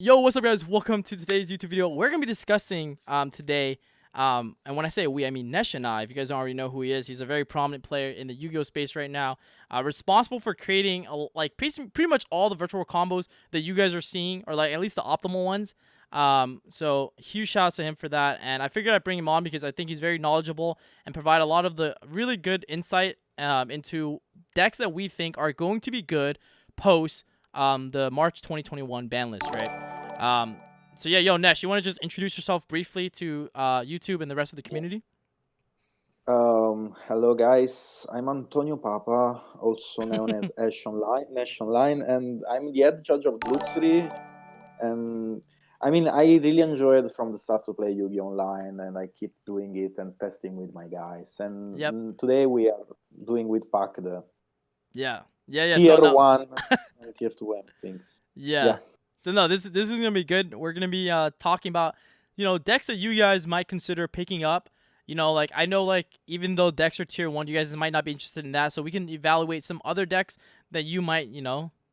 Yo, what's up, guys? Welcome to today's YouTube video. We're gonna be discussing today, and when I say we, I mean Nesh and I. If you guys don't already know who he is, he's a very prominent player in the Yu-Gi-Oh space right now, responsible for creating pretty much all the virtual combos that you guys are seeing, or like at least the optimal ones. So huge shouts to him for that. And I figured I'd bring him on because I think he's very knowledgeable and provide a lot of the really good insight into decks that we think are going to be good post the March 2021 ban list, right? So yeah, yo, Nesh, you want to just introduce yourself briefly to YouTube and the rest of the community? Hello guys, I'm Antonio Papa, also known as Nash Online, and I'm the head judge of Luxury. And I mean, I really enjoyed from the start to play Yu-Gi Online, and I keep doing it and testing with my guys. And Yep. today we are doing with Pac the Yeah. Yeah. So tier no. one and tier two things. Yeah. Yeah, So no, this is gonna be good. We're gonna be talking about decks that you guys might consider picking up. Like I know like even though decks are tier one, you guys might not be interested in that. So we can evaluate some other decks that you might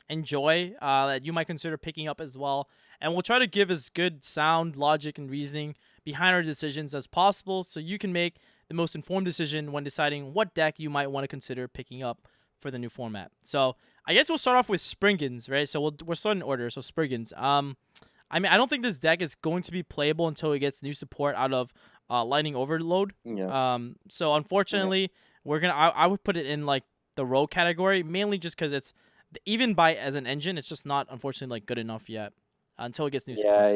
enjoy, that you might consider picking up as well. And we'll try to give as good sound logic and reasoning behind our decisions as possible, so you can make the most informed decision when deciding what deck you might want to consider picking up for the new format. So I guess we'll start off with Spriggans, right? So we'll start in order. So Spriggans. I mean, I don't think this deck is going to be playable until it gets new support out of Lightning Overload. yeah, So yeah. unfortunately, I would put it in like the rogue category, mainly just because it's even by as an engine, it's just not unfortunately like good enough yet until it gets new Yeah, support.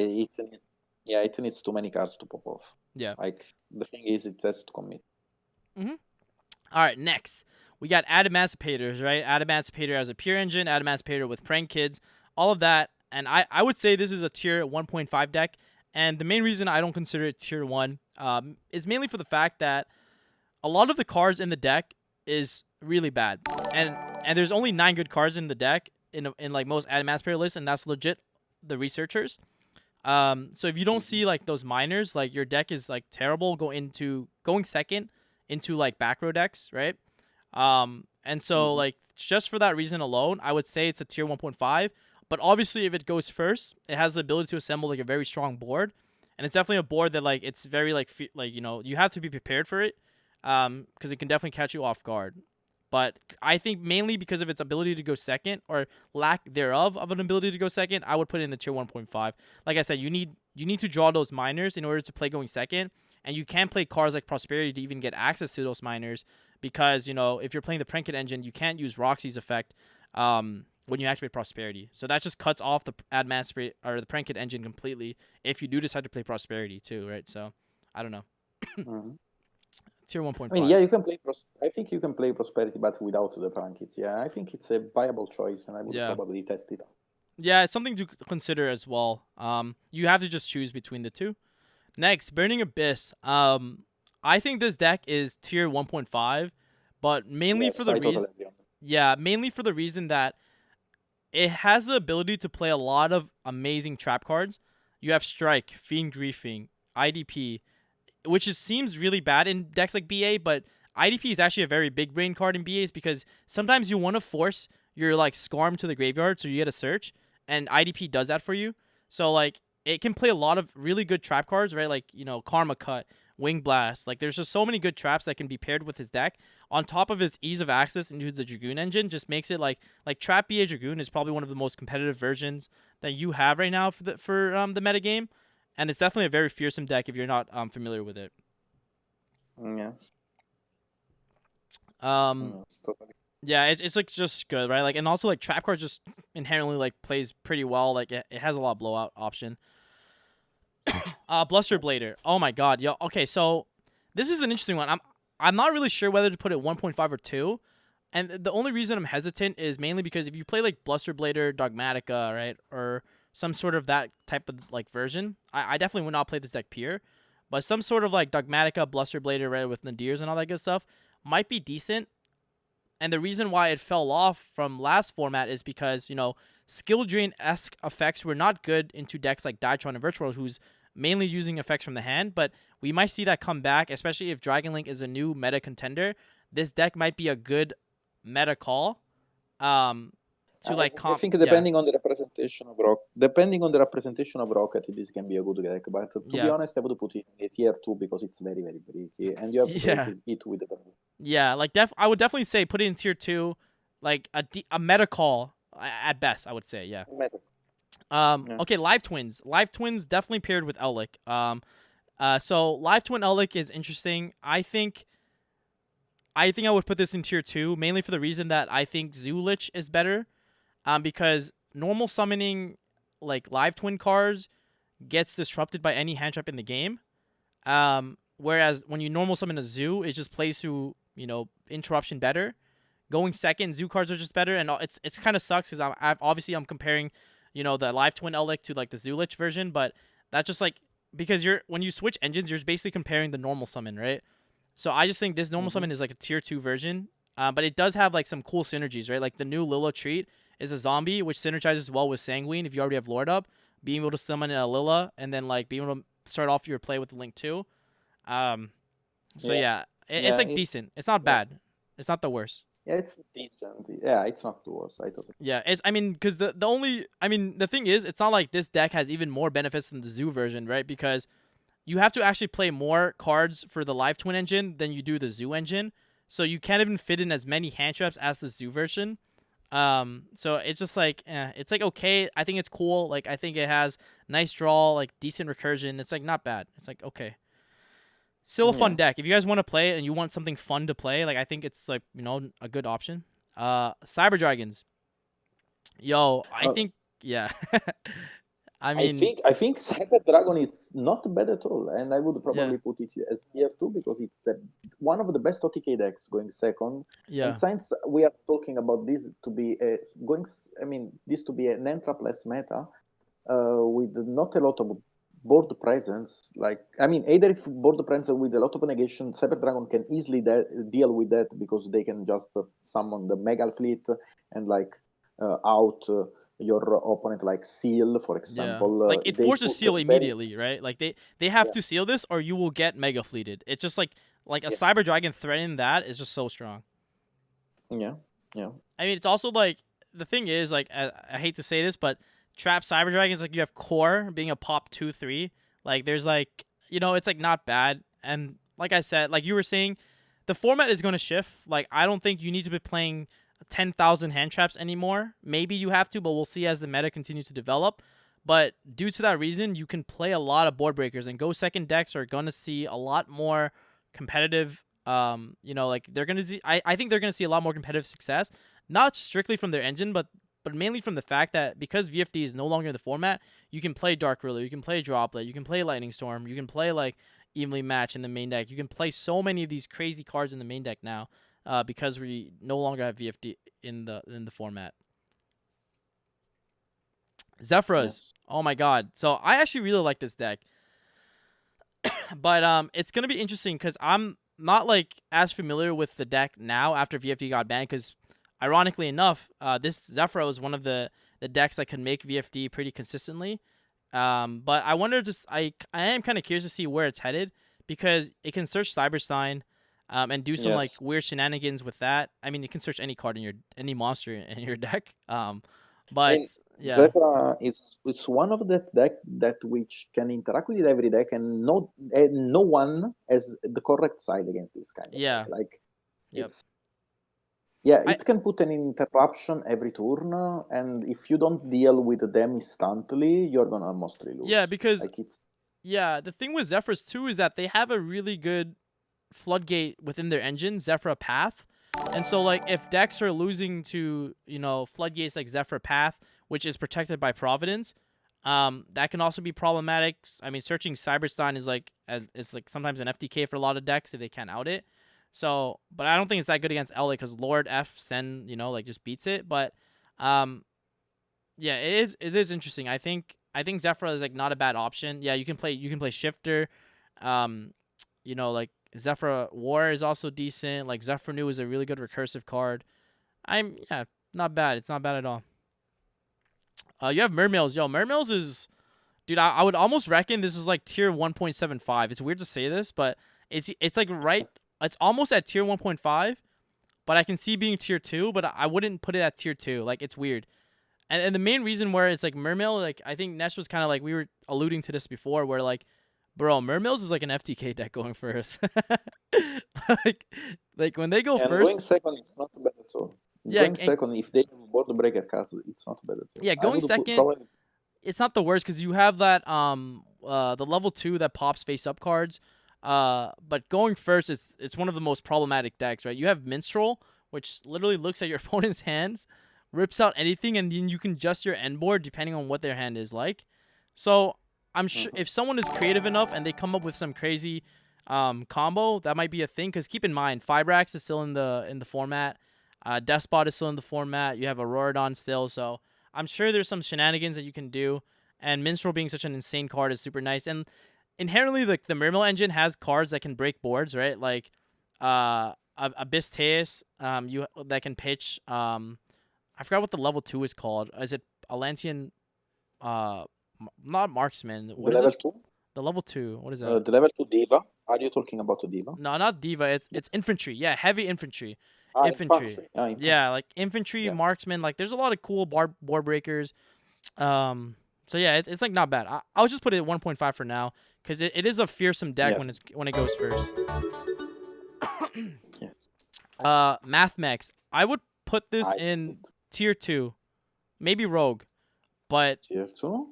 it needs too many cards to pop off. Yeah. Like the thing is, it has to commit. Mm-hmm. All right, next we got Adamancepators, right? Adamancepator as a pure engine, Adamancepator with prank kids, all of that. And I would say this is a tier 1.5 deck. And the main reason I don't consider it tier 1 is mainly for the fact that a lot of the cards in the deck is really bad. And there's only 9 good cards in the deck in like most Adamancepator lists, and that's legit the researchers. So if you don't Mhm. see like those minors, like your deck is like terrible going second into like back row decks, right? And so Mhm. like just for that reason alone, I would say it's a tier 1.5. But obviously, if it goes first, it has the ability to assemble like a very strong board, and it's definitely a board that like it's very like you have to be prepared for it, because it can definitely catch you off guard. But I think mainly because of its ability to go second or lack thereof of an ability to go second, I would put it in the tier 1.5. Like I said, you need to draw those minors in order to play going second, and you can play cards like Prosperity to even get access to those minors because if you're playing the Prankit engine, you can't use Roxy's effect when you activate Prosperity. So that just cuts off the Advanced or the Prankit engine completely if you do decide to play Prosperity too, right? So I don't know. Mhm. Tier I mean, yeah, 1.5. you can play. I think you can play Prosperity, but without the Blankets. Yeah, I think it's a viable choice, and I would Yeah. probably test it out. Yeah, it's something to consider as well. You have to just choose between the two. Next, Burning Abyss. I think this deck is tier 1.5, but mainly for Yes, the I totally reason, agree on that. yeah, mainly for the reason that it has the ability to play a lot of amazing trap cards. You have Strike, Fiend Griefing, IDP, which seems really bad in decks like BA, but IDP is actually a very big brain card in BAs because sometimes you want to force your like Scarm to the graveyard so you get a search, and IDP does that for you. So like it can play a lot of really good trap cards, right? Like Karma Cut, Wing Blast. Like there's just so many good traps that can be paired with his deck. On top of his ease of access into the Dragoon engine, just makes it like Trap BA Dragoon is probably one of the most competitive versions that you have right now for the meta game, and it's definitely a very fearsome deck if you're not familiar with it. Yeah, Um, totally. yeah, it's like just good, right? Like, and also like trap card just inherently like plays pretty well. Like it has a lot of blowout option. Bluster Blader. Oh my god, yo. Okay, so this is an interesting one. I'm not really sure whether to put it 1.5 or 2. And the only reason I'm hesitant is mainly because if you play like Bluster Blader, Dogmatica, right, or some sort of that type of like version, I definitely would not play this deck pure. But some sort of like Dogmatica, Bluster Blader, right, with Nadirs and all that good stuff might be decent. And the reason why it fell off from last format is because, skill drain-esque effects were not good into decks like Daitron and Virtual, who's mainly using effects from the hand, but we might see that come back, especially if Dragon Link is a new meta contender. This deck might be a good meta call. Um, to like I think yeah, depending on the representation of Rocket, this can be a good deck. But to be yeah, honest, I would put it in a tier 2 because it's very, very bricky, and you have to play yeah, it with the yeah. Like I would definitely say put it in tier 2, like a meta call at best. I would say, yeah. meta. Yeah. Okay, Live Twins. Live Twins definitely paired with Ellic. So Live Twin Ellic is interesting. I think I would put this in tier 2, mainly for the reason that I think Zulich is better. Because normal summoning like Live Twin cards gets disrupted by any hand trap in the game. Whereas when you normal summon a Zoo, it just plays through, interruption better. Going second, Zoo cards are just better, and it's kind of sucks because I'm comparing, the Live Twin Elec to like the Zulich version, but that's just like because when you switch engines, you're basically comparing the normal summon, right? So I just think this normal summon is like a tier 2 version, but it does have like some cool synergies, right? Like the new Lilla Treat is a zombie, which synergizes well with Sanguine if you already have Lord up, being able to summon a Lilla, and then like being able to start off your play with the Link 2. So yeah, it's like decent. It's not bad. It's not the worst. Yeah, it's decent. Yeah, it's not the worst. Yeah, because the thing is, it's not like this deck has even more benefits than the Zoo version, right? Because you have to actually play more cards for the Live Twin engine than you do the Zoo engine. So you can't even fit in as many hand traps as the Zoo version. So it's just like, it's like okay. I think it's cool. Like I think it has nice draw, like decent recursion. It's like not bad. It's like okay. Still a fun deck. If you guys want to play it and you want something fun to play, like I think it's like, a good option. Cyber Dragons. Yo, I think yeah. I think Cyber Dragon is not bad at all, and I would probably Yeah. put it as tier 2 because it's one of the best OTK decks going second. Yeah. And since we are talking about this to be this to be an entrap-less meta, with not a lot of board presence, either if board presence with a lot of negation, Cyber Dragon can easily deal with that because they can just summon the Megal Fleet and out your opponent, like seal, for example. Yeah. Like it forces seal immediately, right? Like they have to seal this or you will get Mega Fleeted. It's just like a Cyber Dragon threatening that is just so strong. Yeah. I mean, it's also like the thing is like I hate to say this, but Trap Cyber Dragons, like you have Core being a pop 2/3. Like there's like it's like not bad. And like I said, like you were saying, the format is going to shift. Like I don't think you need to be playing 10,000 hand traps anymore. Maybe you have to, but we'll see as the meta continues to develop. But due to that reason, you can play a lot of board breakers, and Go Second decks are going to see a lot more competitive. Like they're going to see. I think they're going to see a lot more competitive success, not strictly from their engine, but mainly from the fact that because VFD is no longer in the format, you can play Dark Ruler, you can play Droplet, you can play Lightning Storm, you can play like Evenly Match in the main deck. You can play so many of these crazy cards in the main deck now, because we no longer have VFD in the format. Zephyrs. Yes. Oh my god. So I actually really like this deck. But it's going to be interesting because I'm not like as familiar with the deck now after VFD got banned, because ironically enough, this Zephyr was one of the decks that could make VFD pretty consistently. But I wonder, I am kind of curious to see where it's headed, because it can search Cyberstein, and do some like weird shenanigans with that. I mean, it can search any card in any monster in your deck. But yeah, Zephyr it's one of that deck that which can interact with every deck, and no one has the correct side against this kind of deck. Like it's. Yeah, it can put an interruption every turn, and if you don't deal with them instantly, you're gonna mostly lose. Yeah, because the thing with Zephyrs too is that they have a really good floodgate within their engine, Zephyr Path. And so like if decks are losing to, floodgates like Zephyr Path, which is protected by Providence, that can also be problematic. I mean, searching Cyberstein is like sometimes an FTK for a lot of decks if they can't out it. So, but I don't think it's that good against LA because Lord F Sen, just beats it. But, yeah, it is interesting. I think Zephyr is like not a bad option. Yeah, you can play Shifter. Like Zephyr War is also decent. Like Zephyr New is a really good recursive card. Not bad. It's not bad at all. You have Mermails. Yo, Mermails is, dude. I would almost reckon this is like tier 1.75. It's weird to say this, but it's like right. It's almost at tier 1.5, but I can see being tier 2, but I wouldn't put it at tier 2. Like, it's weird. And the main reason where it's like Mermail, like I think Nesh was kind of like, we were alluding to this before, where like, bro, Mermails is like an FTK deck going first. like, like when they go And first, going second, it's not bad at all. yeah, Going second, if they have board breaker cards, it's not bad at all. yeah, I going would put second, probably it's not the worst because you have that the level 2 that pops face up cards. But going first, it's one of the most problematic decks, right? You have Minstrel, which literally looks at your opponent's hands, rips out anything, and then you can adjust your end board depending on what their hand is like. So I'm sure if someone is creative enough and they come up with some crazy combo, that might be a thing. Because keep in mind, Fibrax is still in the format. Despot is still in the format. You have Auroradon still, so I'm sure there's some shenanigans that you can do. And Minstrel being such an insane card is super nice. And inherently, the Mermail engine has cards that can break boards, right? Like Abyss Teus, that can pitch. I forgot what the level 2 is called. Is it Atlantean? Not Marksman. What is level it? 2? The level 2. What is that? The level 2 Diva. Are you talking about the Diva? No, not Diva. It's infantry. Yeah, heavy infantry. Infantry. Yeah, like infantry, Yeah. marksman. Like there's a lot of cool board breakers. So yeah, it's like not bad. I'll just put it at 1.5 for now because it is a fearsome deck when it goes first. Yes. Math Mechs. I would put this in tier 2, maybe Rogue, but Tier 2?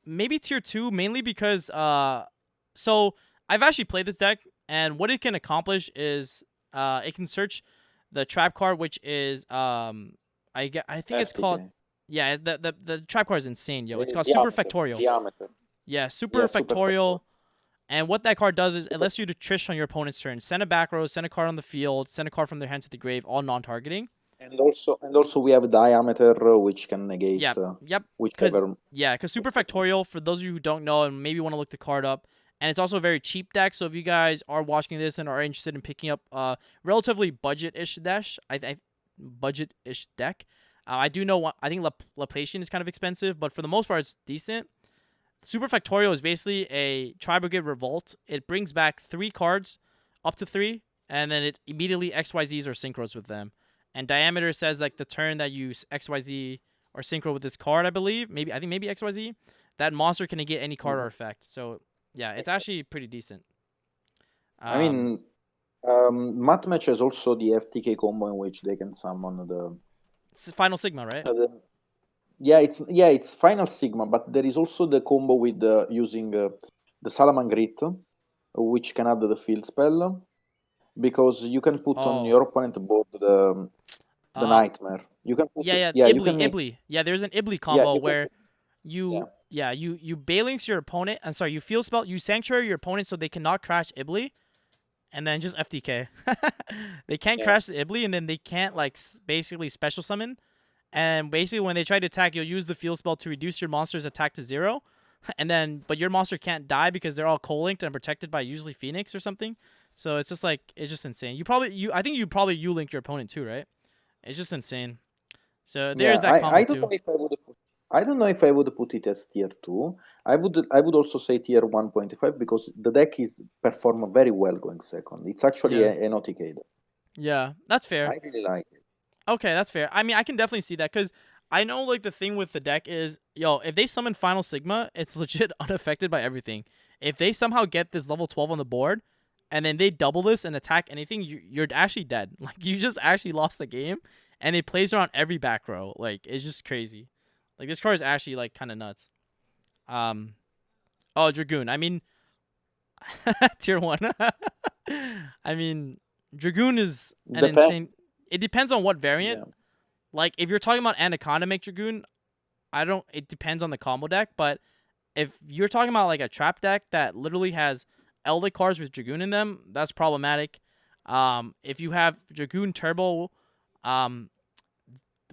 maybe tier 2 mainly because so I've actually played this deck, and what it can accomplish is it can search the trap card, which is I think it's called, yeah, the trap card is insane, yo. It's called Super Factorial. Diameter. Yeah, Super Factorial. And what that card does is it lets you to Trish on your opponent's turn. Send a back row, send a card on the field, send a card from their hand to the grave, all non-targeting. And also we have Diameter, which can negate. Yep. Whichever. Yeah, because Super Factorial, for those of you who don't know and maybe want to look the card up, and it's also a very cheap deck. So if you guys are watching this and are interested in picking up relatively budget-ish deck, I do know I think Laplacian is kind of expensive, but for the most part, it's decent. Super Factorial is basically a Tri-Brigade Revolt. It brings back 3 cards, up to 3, and then it immediately XYZs or synchros with them. And Diameter says like the turn that you XYZ or synchro with this card, I believe, maybe XYZ, that monster can negate any card or effect. So yeah, it's actually pretty decent. I mean, Math Match has also the FTK combo in which they can summon the Final Sigma, right? It's Final Sigma, but there is also the combo with using the Salamangreat, which can add the field spell, because you can put on your opponent board the Nightmare. You can put Ibli. Yeah, there's an Ibli combo where you Balinx your opponent. I'm sorry, you field spell, you Sanctuary your opponent so they cannot crash Ibli, and then just FTK. They can't crash the Ibli, and then they can't like basically special summon. And basically, when they try to attack, you'll use the field spell to reduce your monster's attack to 0. And then, but your monster can't die because they're all co-linked and protected by usually Phoenix or something. So it's just like, it's just insane. I think you probably link your opponent too, right? It's just insane. So there's that combo too. I don't know if I would put it as tier 2. I would also say tier 1.5 because the deck is performed very well going second. It's actually an OTK deck. Yeah, that's fair. I really like it. Okay, that's fair. I mean, I can definitely see that because I know like the thing with the deck is, if they summon Final Sigma, it's legit unaffected by everything. If they somehow get this level 12 on the board, and then they double this and attack anything, you're actually dead. Like you just actually lost the game, and it plays around every back row. Like it's just crazy. Like this card is actually like kind of nuts. Dragoon. I mean, tier 1. I mean, Dragoon is an insane. It depends on what variant. Yeah. Like, if you're talking about Anaconda make Dragoon, it depends on the combo deck, but if you're talking about, like, a trap deck that literally has Elder cards with Dragoon in them, that's problematic. If you have Dragoon Turbo,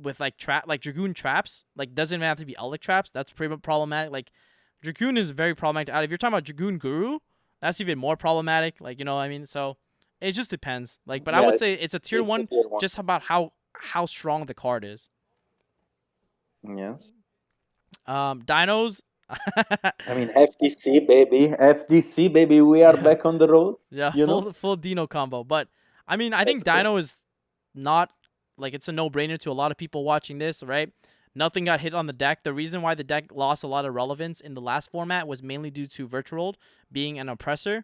with, like, Dragoon traps, like, doesn't even have to be Elder traps, that's pretty problematic. Like, Dragoon is very problematic. If you're talking about Dragoon Guru, that's even more problematic. Like, you know what I mean? So it just depends. Like, but I would say it's a tier 1 just about how strong the card is. Yes. Dinos. I mean, FTC baby, we are back on the road. Yeah, full Dino combo. But I mean, I think Dino is not like, it's a no-brainer to a lot of people watching this, right? Nothing got hit on the deck. The reason why the deck lost a lot of relevance in the last format was mainly due to Virtual World being an oppressor.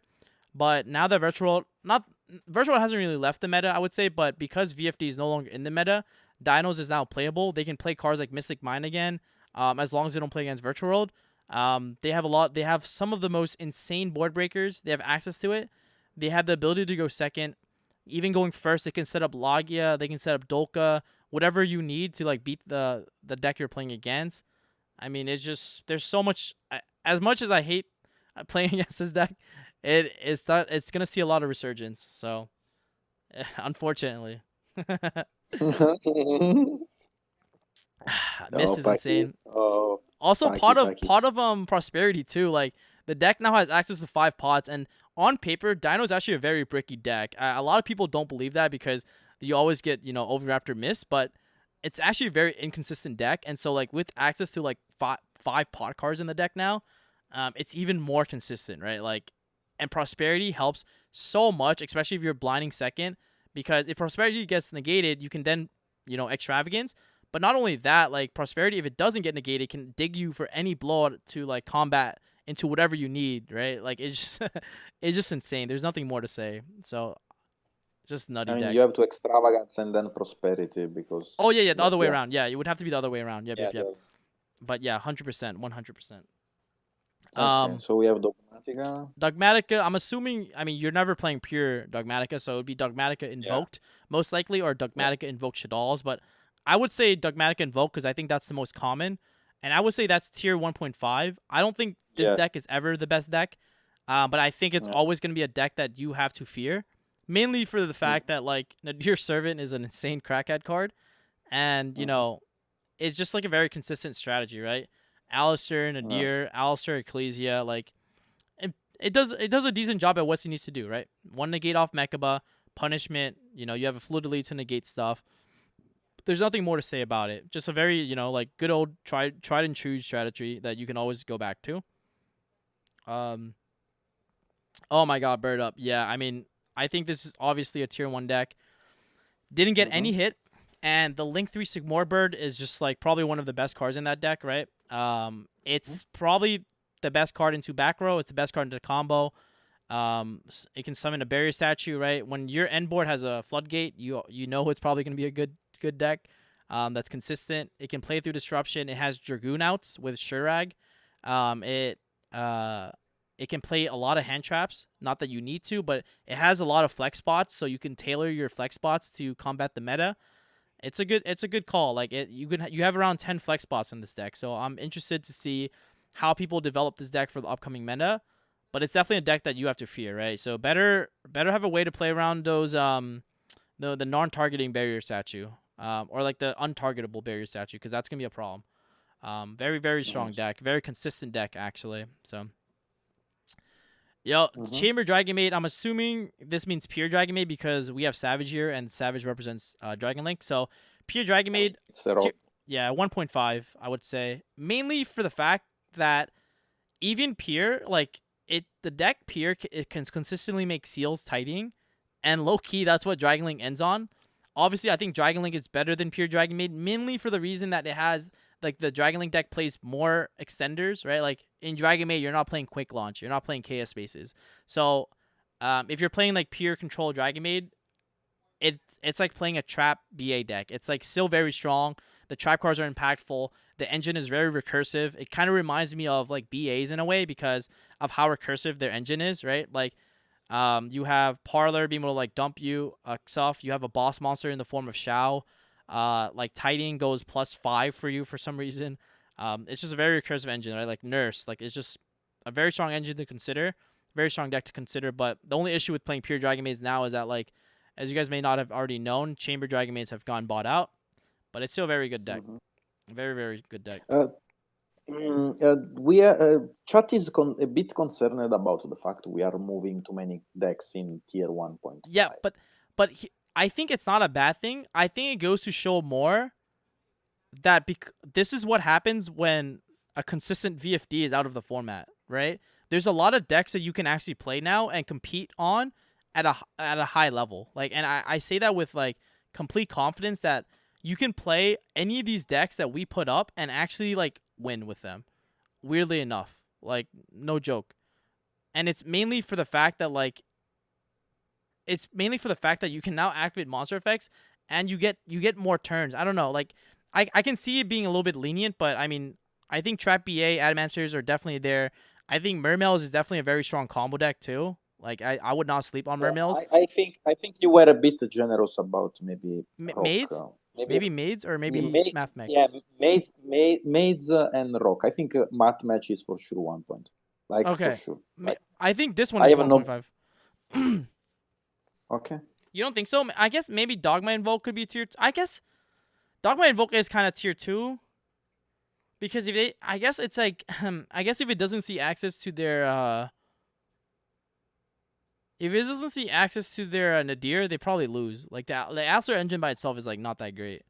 But now that Virtual World hasn't really left the meta, I would say, but because VFD is no longer in the meta, Dinos is now playable. They can play cards like Mystic Mine again, as long as they don't play against Virtual World. They have some of the most insane board breakers. They have access to it. They have the ability to go second. Even going first, they can set up Logia, they can set up Dolka, whatever you need to like beat the deck you're playing against. I mean, it's just there's so much. As much as I hate playing against this deck, it's gonna see a lot of resurgence. So, unfortunately, Mist is insane. Also, part of prosperity too. Like the deck now has access to 5 pots, and on paper, Dino is actually a very bricky deck. A lot of people don't believe that because you always get Overraptor Mist, but it's actually a very inconsistent deck. And so like with access to like five pot cards in the deck now, it's even more consistent, right? Like, and prosperity helps so much, especially if you're blinding second, because if prosperity gets negated, you can then extravagance. But not only that, like prosperity, if it doesn't get negated, can dig you for any blowout to like combat into whatever you need, right? Like it's just it's just insane. There's nothing more to say. So just nutty deck. You have to extravagance and then prosperity because. Oh yeah, the other way around. Yeah, it would have to be the other way around. Yep. Yeah. But yeah, 100%, 100%. Okay, so we have Dogmatica. Dogmatica, I'm assuming, I mean, you're never playing pure Dogmatica, so it would be Dogmatica Invoked, most likely, or Dogmatica Invoked Shaddolls, but I would say Dogmatica Invoked because I think that's the most common, and I would say that's tier 1.5. I don't think this deck is ever the best deck, but I think it's always going to be a deck that you have to fear, mainly for the fact that, like, Nadir Servant is an insane crackhead card, and, it's just, like, a very consistent strategy, right? Alistair, Nadir, Alistair, Ecclesia, like it does a decent job at what he needs to do, right? One negate off Mechaba, punishment, you have a Fluid Elite to negate stuff. There's nothing more to say about it. Just a very, like good old tried and true strategy that you can always go back to. Oh my god, Bird Up. Yeah, I mean, I think this is obviously a tier 1 deck. Didn't get any hit, and the Link 3 Sigmar Bird is just like probably one of the best cards in that deck, right? It's probably the best card into back row. It's the best card into combo. It can summon a barrier statue, right? When your end board has a floodgate, you know it's probably going to be a good deck. That's consistent. It can play through disruption. It has Dragoon outs with Shurag. It can play a lot of hand traps. Not that you need to, but it has a lot of flex spots, so you can tailor your flex spots to combat the meta. It's a good call. Like you have around 10 flex spots in this deck, so I'm interested to see how people develop this deck for the upcoming meta. But it's definitely a deck that you have to fear, right? So better have a way to play around those the non-targeting barrier statue, or like the untargetable barrier statue, because that's gonna be a problem. Very very strong deck, very consistent deck actually. So. Chamber Dragon Maid, I'm assuming this means Pure Dragon Maid because we have Savage here, and Savage represents Dragon Link. So, Pure Dragon Maid, 1.5, I would say. Mainly for the fact that even Pure, like, the deck Pure, it can consistently make seals tidying, and low-key, that's what Dragon Link ends on. Obviously, I think Dragon Link is better than Pure Dragon Maid, mainly for the reason that it has, like, the Dragon Link deck plays more extenders, right? Like, in Dragon Maid, you're not playing Quick Launch. You're not playing KS Spaces. So, if you're playing, like, pure control Dragon Maid, it's like playing a trap BA deck. It's, like, still very strong. The trap cards are impactful. The engine is very recursive. It kind of reminds me of, like, BAs in a way because of how recursive their engine is, right? Like, you have Parlor being able to, like, dump you stuff. You have a boss monster in the form of Shao. Like Tidying goes +5 for you for some reason. It's just a very recursive engine, right? Like Nurse, like it's just a very strong engine to consider, very strong deck to consider. But the only issue with playing pure Dragon Maids now is that, like, as you guys may not have already known, Chamber Dragon Maids have gone bought out, but it's still a very good deck, very very good deck. Chat is a bit concerned about the fact we are moving too many decks in tier 1.5. Yeah, but I think it's not a bad thing. I think it goes to show more that this is what happens when a consistent VFD is out of the format, right? There's a lot of decks that you can actually play now and compete on at a high level. Like, and I say that with, like, complete confidence that you can play any of these decks that we put up and actually like win with them. Weirdly enough, like no joke. And it's mainly for the fact that you can now activate monster effects and you get more turns. I don't know, like I can see it being a little bit lenient, but I mean I think Trap BA Adamanters are definitely there. I think Mermails is definitely a very strong combo deck too. Like I would not sleep on Mermails. I think you were a bit generous about maybe Rock. Maids? Maybe Maids or maybe Maid, Math Mix. yeah, maids and Rock. I think Math Match is for sure 1 point. Like Okay. for sure. Like, I think this one I is have no- 1.5. okay. You don't think so? I guess maybe Dogma Invoke could be tier. I guess Dogma Invoke is kind of tier 2 because if they, I guess it's like, I guess if it doesn't see access to their, Nadir, they probably lose. Like the Astro engine by itself is like not that great.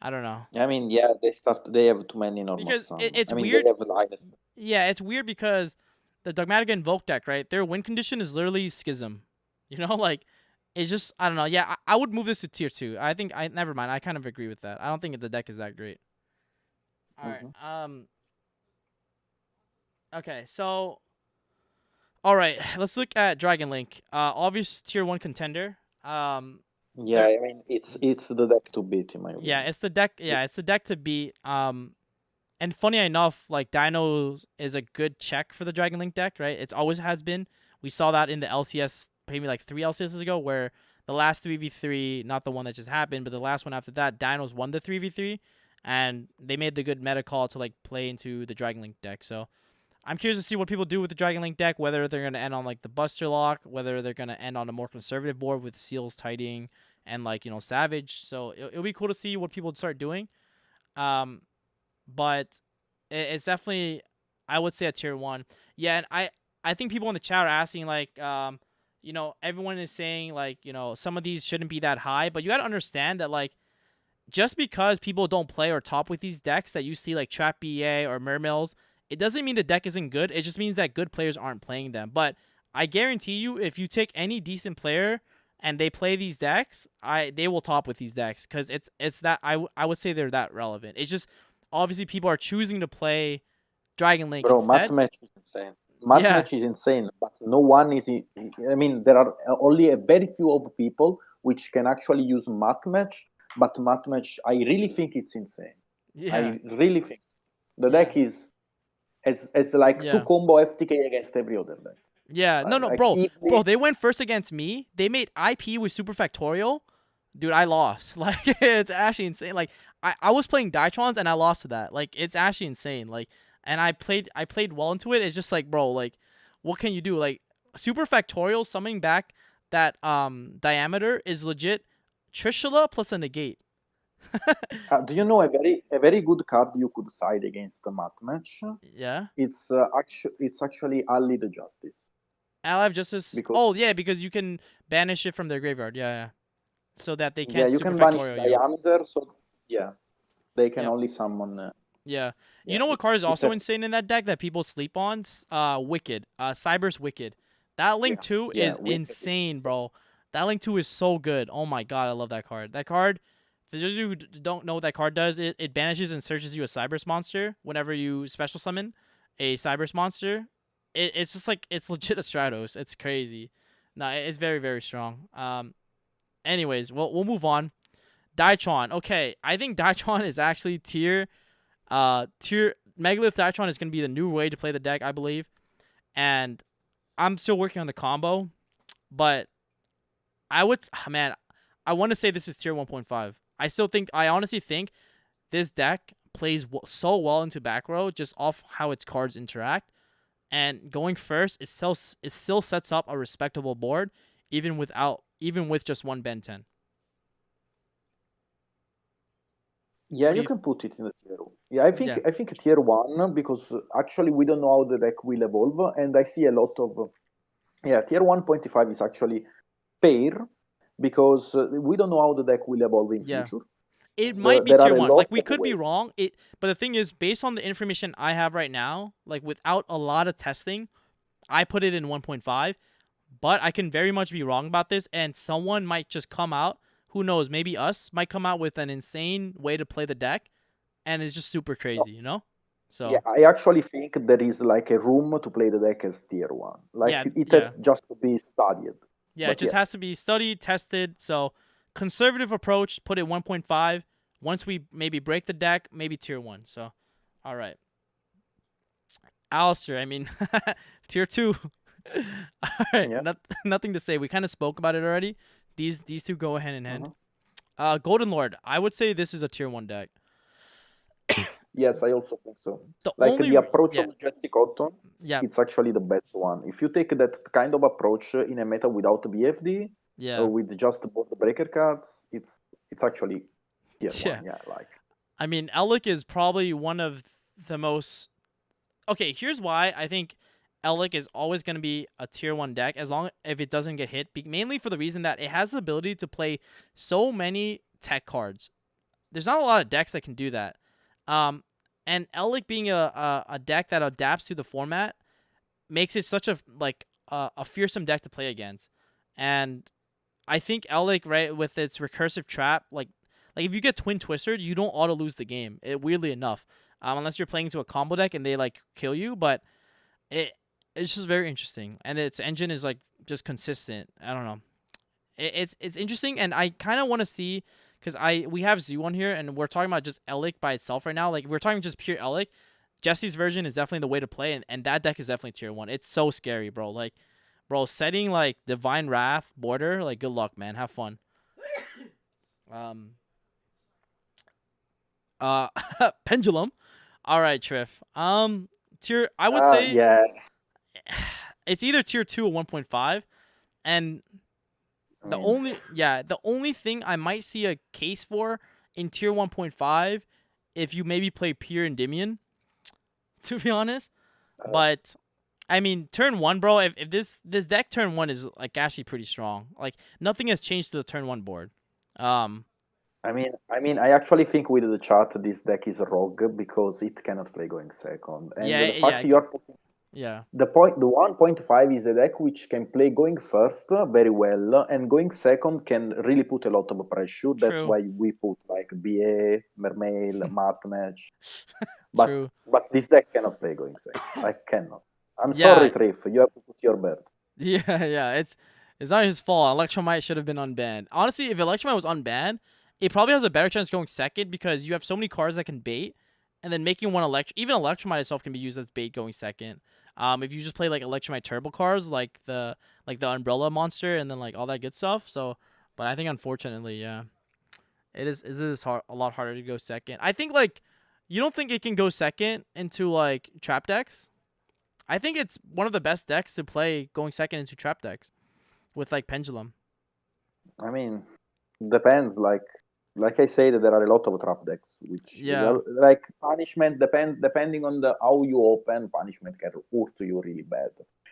I don't know. I mean, yeah, they have too many normal Because summon. it's I mean, weird. They have Linus. Yeah, it's weird because the Dogmatica Invoke deck, right? Their win condition is literally Schism. You know, like it's just I don't know. Yeah, I would move this to tier 2. I think never mind. I kind of agree with that. I don't think the deck is that great. All right. Okay, so all right, let's look at Dragon Link. Obvious tier 1 contender. Yeah, I mean, it's the deck to beat in my opinion. Yeah, it's the deck. Yeah, it's the deck to beat. And funny enough, like Dinos is a good check for the Dragon Link deck, right? It's always has been. We saw that in the LCS maybe like 3 LCSs ago, where the last 3v3, not the one that just happened, but the last one after that, Dinos won the 3v3, and they made the good meta call to like play into the Dragon Link deck. So I'm curious to see what people do with the Dragon Link deck, whether they're going to end on like the Buster Lock, whether they're going to end on a more conservative board with Seals Tiding and like, Savage. So it'll be cool to see what people start doing. But it's definitely, I would say, a tier 1. Yeah, and I think people in the chat are asking like, everyone is saying like, some of these shouldn't be that high, but you got to understand that like, just because people don't play or top with these decks that you see like Trap BA or Mermills, it doesn't mean the deck isn't good. It just means that good players aren't playing them. But I guarantee you, if you take any decent player and they play these decks, they will top with these decks because it's that I would say they're that relevant. It's just obviously people are choosing to play Dragon Link instead. Math Match is insane. Match is insane, but no one is. I mean, there are only a very few of people which can actually use Math Match. But Math Match, I really think it's insane. Yeah. I really think the deck is as like 2 combo FTK against every other deck. Yeah, no, like bro, they went first against me. They made IP with Super Factorial. Dude, I lost. Like, it's actually insane. Like, I was playing Daitrons and I lost to that. Like, it's actually insane. Like, and I played well into it. It's just like, bro, like, what can you do? Like, Super Factorial summoning back that diameter is legit Trishula plus a negate. Do you know a very good card you could side against the Math Match? Yeah. It's actually Ally the Justice. Ally of Justice. Because you can banish it from their graveyard. Yeah. So that they can't. Yeah, you can banish diameter. So yeah, they can only summon. Yeah. You know what card is also insane in that deck that people sleep on? Wicked. Cyber's Wicked. That Link 2 is insane, bro. That Link 2 is so good. Oh my god, I love that card. That card, for those of you who don't know what that card does, it banishes and searches you a Cyberse monster whenever you special summon a Cyberse monster. It's just like, it's legit a Stratos. It's crazy. No, it's very, very strong. Anyways, we'll move on. Daitron. Okay, I think Daitron is actually tier Megalith Daitron is going to be the new way to play the deck, I believe. And I'm still working on the combo, but I want to say this is tier 1.5. I honestly think this deck plays so well into back row just off how its cards interact. And going first, it still sets up a respectable board, even with just one Ben 10. Yeah, you can put it in the tier 1. Yeah, I think tier 1, because actually we don't know how the deck will evolve, and I see a lot of tier 1.5 is actually fair because we don't know how the deck will evolve in future. It might be tier 1. Like, we could be wrong. But the thing is, based on the information I have right now, like without a lot of testing, I put it in 1.5. But I can very much be wrong about this, and someone might just come out who knows? Maybe us might come out with an insane way to play the deck, and it's just super crazy, you know? Yeah, So I actually think there is like a room to play the deck as tier 1. Like yeah, it has yeah, just to be studied. yeah. It But just yeah. has to be studied, tested. So conservative approach, put it 1.5. Once we maybe break the deck, maybe tier 1. So, all right. Alistair, I mean, tier 2. All right, Yeah. nothing to say. We kind of spoke about it already. These two go hand in hand. Mhm. Golden Lord, I would say this is a tier 1 deck. Yes, I also think so. The Like only the approach yeah, of Jesse Cotton, yeah, it's actually the best one. If you take that kind of approach in a meta without BFD, yeah, with just both the breaker cards, it's actually tier 1. yeah. Yeah, like I mean, Elik is probably one of the most. Okay, here's why I think Elik is always going to be a tier 1 deck as long if it doesn't get hit. Mainly for the reason that it has the ability to play so many tech cards. There's not a lot of decks that can do that. And Elik being a deck that adapts to the format makes it such a fearsome deck to play against. And I think Elik, right, with its recursive trap, like if you get Twin Twistered, you don't auto lose the game. Weirdly enough, unless you're playing into a combo deck and they like kill you. But it's just very interesting, and its engine is like just consistent. I don't know. It's interesting, and I kind of want to see because we have Zoo on here, and we're talking about just Elik by itself right now. Like if we're talking just pure Elik. Jesse's version is definitely the way to play, and that deck is definitely tier 1. It's so scary, bro. Like, bro, setting like Divine Wrath border, like good luck, man. Have fun. Um Pendulum. All right, Triff. Tier I would say yeah. it's either tier 2 or 1.5. And I the mean, only thing I might see a case for in tier 1.5 if you maybe play Pier and Endymion, to be honest. But I mean, turn 1, bro, if this deck turn 1 is like actually pretty strong. Like nothing has changed to the turn 1 board. I actually think with the chart this deck is a rogue because it cannot play going second, and Yeah, the yeah, fact you are putting yeah. the 1.5 is a deck which can play going first very well, and going second can really put a lot of pressure. That's True. why we put like BA, Mermail, Mat Match. But True. this deck cannot play going second. I cannot. I'm sorry, Yeah. Triff. You have to put your bet. Yeah, yeah. It's not his fault. Electromite should have been unbanned. Honestly, if Electromite was unbanned, it probably has a better chance going second because you have so many cards that can bait, and then making one even Electromite itself can be used as bait going second. If you just play like Electromite turbo cards like the Umbrella monster and then like all that good stuff. So, but I think unfortunately, yeah, it is a lot harder to go second. I think like you don't think it can go second into like trap decks. I think it's one of the best decks to play going second into trap decks with like Pendulum. I mean, depends. Like I said, there are a lot of trap decks which Yeah. like punishment depending on the how you open, punishment can hurt you really bad.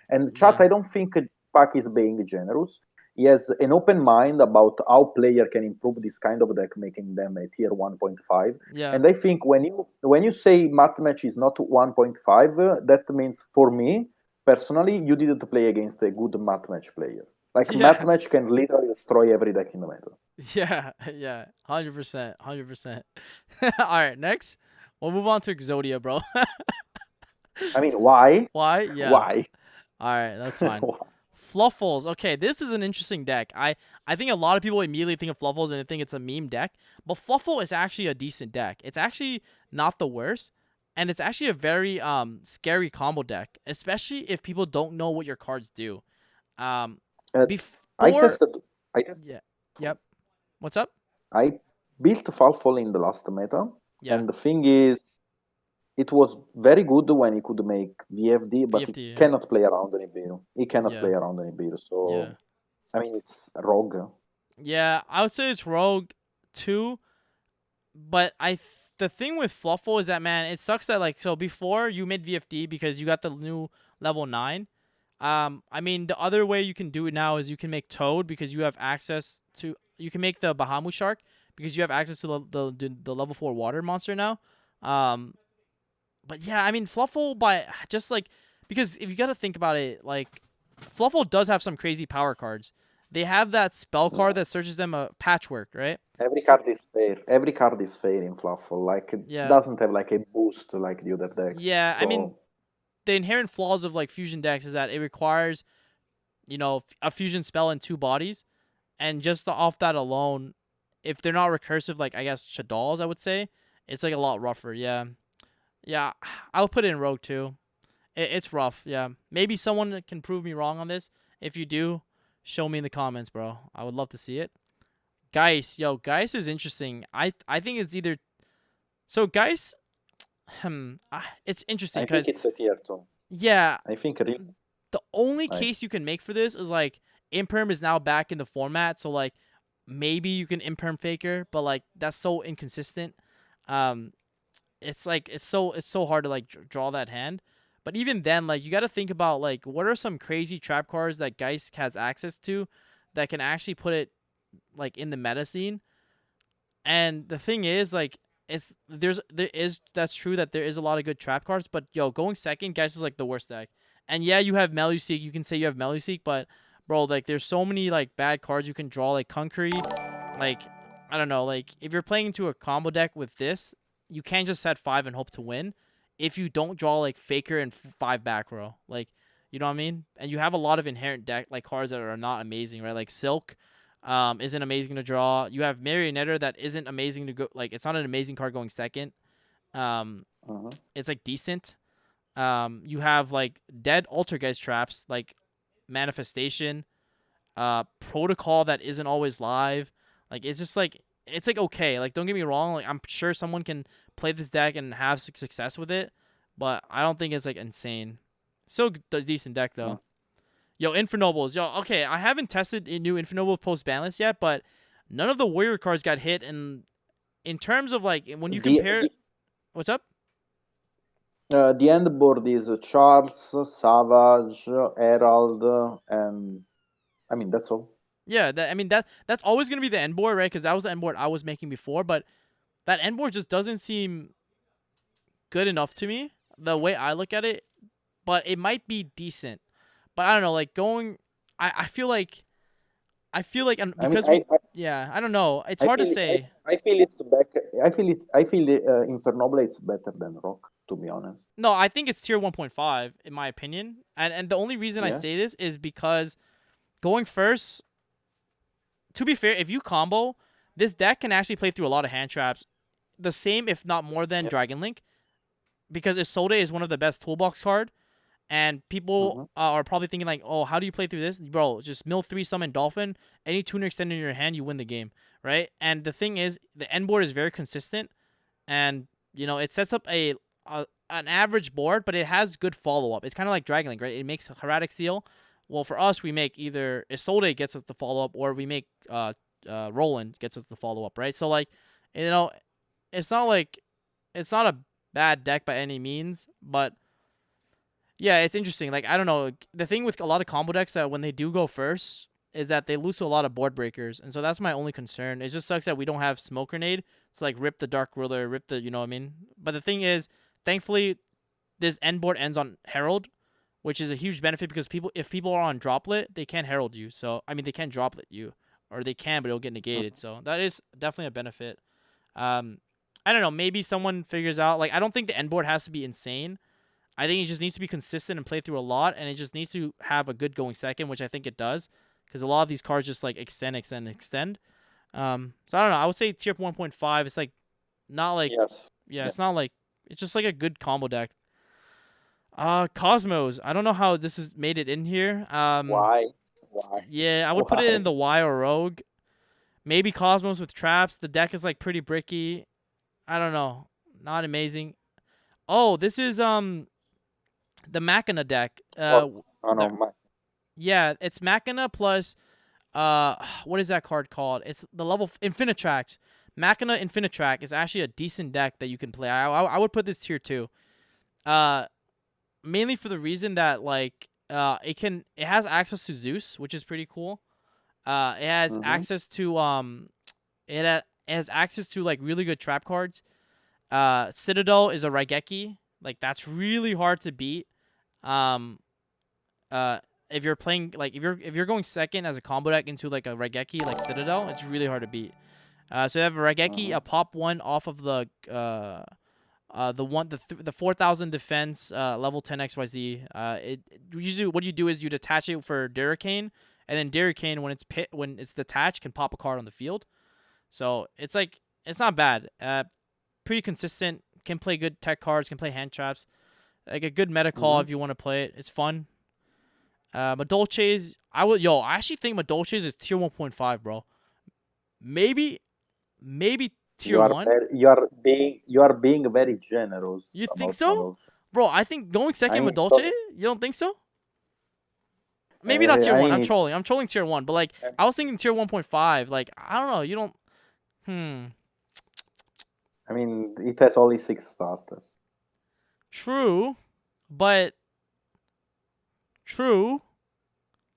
And chat, Yeah. I don't think Pac is being generous. He has an open mind about how player can improve this kind of deck, making them a tier 1.5. Yeah. And I think when you say mat match is not 1.5, that means for me personally, you didn't play against a good mat match player. Like mat Yeah. match can literally destroy every deck in the meta. Yeah. Yeah. 100%. 100%. All right. Next, we'll move on to Exodia, bro. I mean, why? Why? Yeah. Why? All right. That's fine. Why? Fluffles. Okay, this is an interesting deck. I think a lot of people immediately think of Fluffles and they think it's a meme deck, but Fluffle is actually a decent deck. It's actually not the worst, and it's actually a very scary combo deck, especially if people don't know what your cards do. Um, Uh, I before tested. I tested. yeah, yep. What's up? I built Falfol in the last meta, Yeah, and the thing is, it was very good when he could make VFD, but he VFT. Yeah, cannot play around Nibiru. He cannot yeah, play around Nibiru. yeah. So, I mean, it's rogue. Yeah, I would say it's Rogue too, but the thing with Fluffle is that, man, it sucks that like so before you made VFD because you got the new level 9. I mean the other way you can do it now is you can make Toad because you have access to you can make the Bahamut Shark because you have access to the level 4 water monster now. Um, but yeah, I mean Fluffle by just like because if you got to think about it, like Fluffle does have some crazy power cards. they have that spell card that searches them a patchwork, right? Every card is fair. Every card is fair in Fluffle. Like it Yeah. doesn't have like a boost like the other decks. Yeah, I mean, So the inherent flaws of like fusion decks is that it requires, a fusion spell in 2 bodies, and just off that alone, if they're not recursive, like I guess Shaddolls, I would say, it's like a lot rougher. Yeah, yeah, I'll put it in Rogue too. It's rough. Yeah, maybe someone can prove me wrong on this. If you do, show me in the comments, bro. I would love to see it. Geist is interesting. I think it's either so Geist. It's interesting I think because it's a tier 2. yeah, I think really, the only like, case you can make for this is like Imperm is now back in the format, so like maybe you can Imperm Faker, but like that's so inconsistent. Um, it's like it's so hard to like draw that hand. But even then, like you got to think about like what are some crazy trap cards that Geist has access to that can actually put it like in the meta scene. And the thing is, like, that's true that there is a lot of good trap cards, but going second, Geist is like the worst deck. And yeah, you have Meluseek. You can say you have Meluseek, but bro, like, there's so many like bad cards you can draw, like Concrete. Like, I don't know, like if you're playing into a combo deck with this, you can't just set 5 and hope to win. If you don't draw like Faker and 5 back row, like, you know what I mean. And you have a lot of inherent deck like cards that are not amazing, right? Like Silk isn't amazing to draw. You have Marionetter that isn't amazing to go. Like, it's not an amazing card going second. Um, it's like decent. You have like dead Altergeist traps like Manifestation, Protocol that isn't always live. Like, it's like okay. Like, don't get me wrong. Like, I'm sure someone can play this deck and have success with it, but I don't think it's like insane. Still a decent deck though. Yo, Infernobles. Yo, okay, I haven't tested a new Infernoble post Banlist yet, but none of the Warrior cards got hit. And in terms of like when you compare, what's up? The end board is Charles, Savage, Herald, and I mean that's all. Yeah, that's always gonna be the end board, right? Because that was the end board I was making before, but that end board just doesn't seem good enough to me the way I look at it. But it might be decent. But I don't know, like going, I feel like because I don't know. It's hard to say. I feel it's back. I feel Infernoble it's better than Rock, to be honest. No, I think it's tier 1.5 in my opinion. And the only reason I say this is because going first, to be fair, if you combo, this deck can actually play through a lot of hand traps. The same, if not more than Dragon Link. Because Exodia is one of the best toolbox card. And people are probably thinking like, oh, how do you play through this? Bro, just mill 3 summon Dolphin. Any tuner extended in your hand, you win the game, right? And the thing is, the end board is very consistent. And, it sets up an average board, but it has good follow-up. It's kind of like Dragon Link, right? It makes Hieratic Seal. Well, for us, we make either Isolde gets us the follow-up, or we make Roland gets us the follow-up, right? So, like, it's not a bad deck by any means, but yeah, it's interesting. Like, I don't know. The thing with a lot of combo decks that when they do go first is that they lose to a lot of board breakers. And so that's my only concern. It just sucks that we don't have Smoke Grenade. It's like rip the Dark Ruler, rip the, you know what I mean? But the thing is, thankfully, this end board ends on Herald, which is a huge benefit because if people are on Droplet, they can't Herald you. So, I mean, they can't Droplet you. Or they can, but it'll get negated. So that is definitely a benefit. I don't know. Maybe someone figures out. Like, I don't think the end board has to be insane. I think it just needs to be consistent and play through a lot, and it just needs to have a good going second, which I think it does, because a lot of these cards just like extend. So I don't know. I would say tier 1.5. It's like not like it's not like it's just like a good combo deck. Cosmos. I don't know how this has made it in here. Why? Yeah, I would put it in the Y or Rogue. Maybe Cosmos with traps. The deck is like pretty bricky. I don't know. Not amazing. Oh, this is the Machina deck. Yeah, it's Machina plus what is that card called? It's the level Infinitrax. Machina Infinitrax is actually a decent deck that you can play. I would put this tier 2. Mainly for the reason that like it has access to Zeus, which is pretty cool. It has access to it has access to like really good trap cards. Citadel is a Raigeki. Like, that's really hard to beat. if you're playing like if you're going second as a combo deck into like a Raigeki like Citadel, it's really hard to beat. So you have a Raigeki, a pop one off of the the 4,000 defense level 10 XYZ. Usually what you do is you detach it for Durricane, and then Durricane when it's detached can pop a card on the field. So it's like it's not bad. Pretty consistent. Can play good tech cards. Can play hand traps. Like a good meta call if you want to play it. It's fun. Madolche's I actually think Madolche's is tier 1.5, bro. Maybe tier 1. You are being very generous. You think about so? Madolche. Bro, I think going second mean, Madolche, you don't think so? Maybe not tier 1. I'm trolling. I'm trolling tier 1, but like I was thinking tier 1.5. Like I don't know, you don't I mean, it has only 6 starters. True.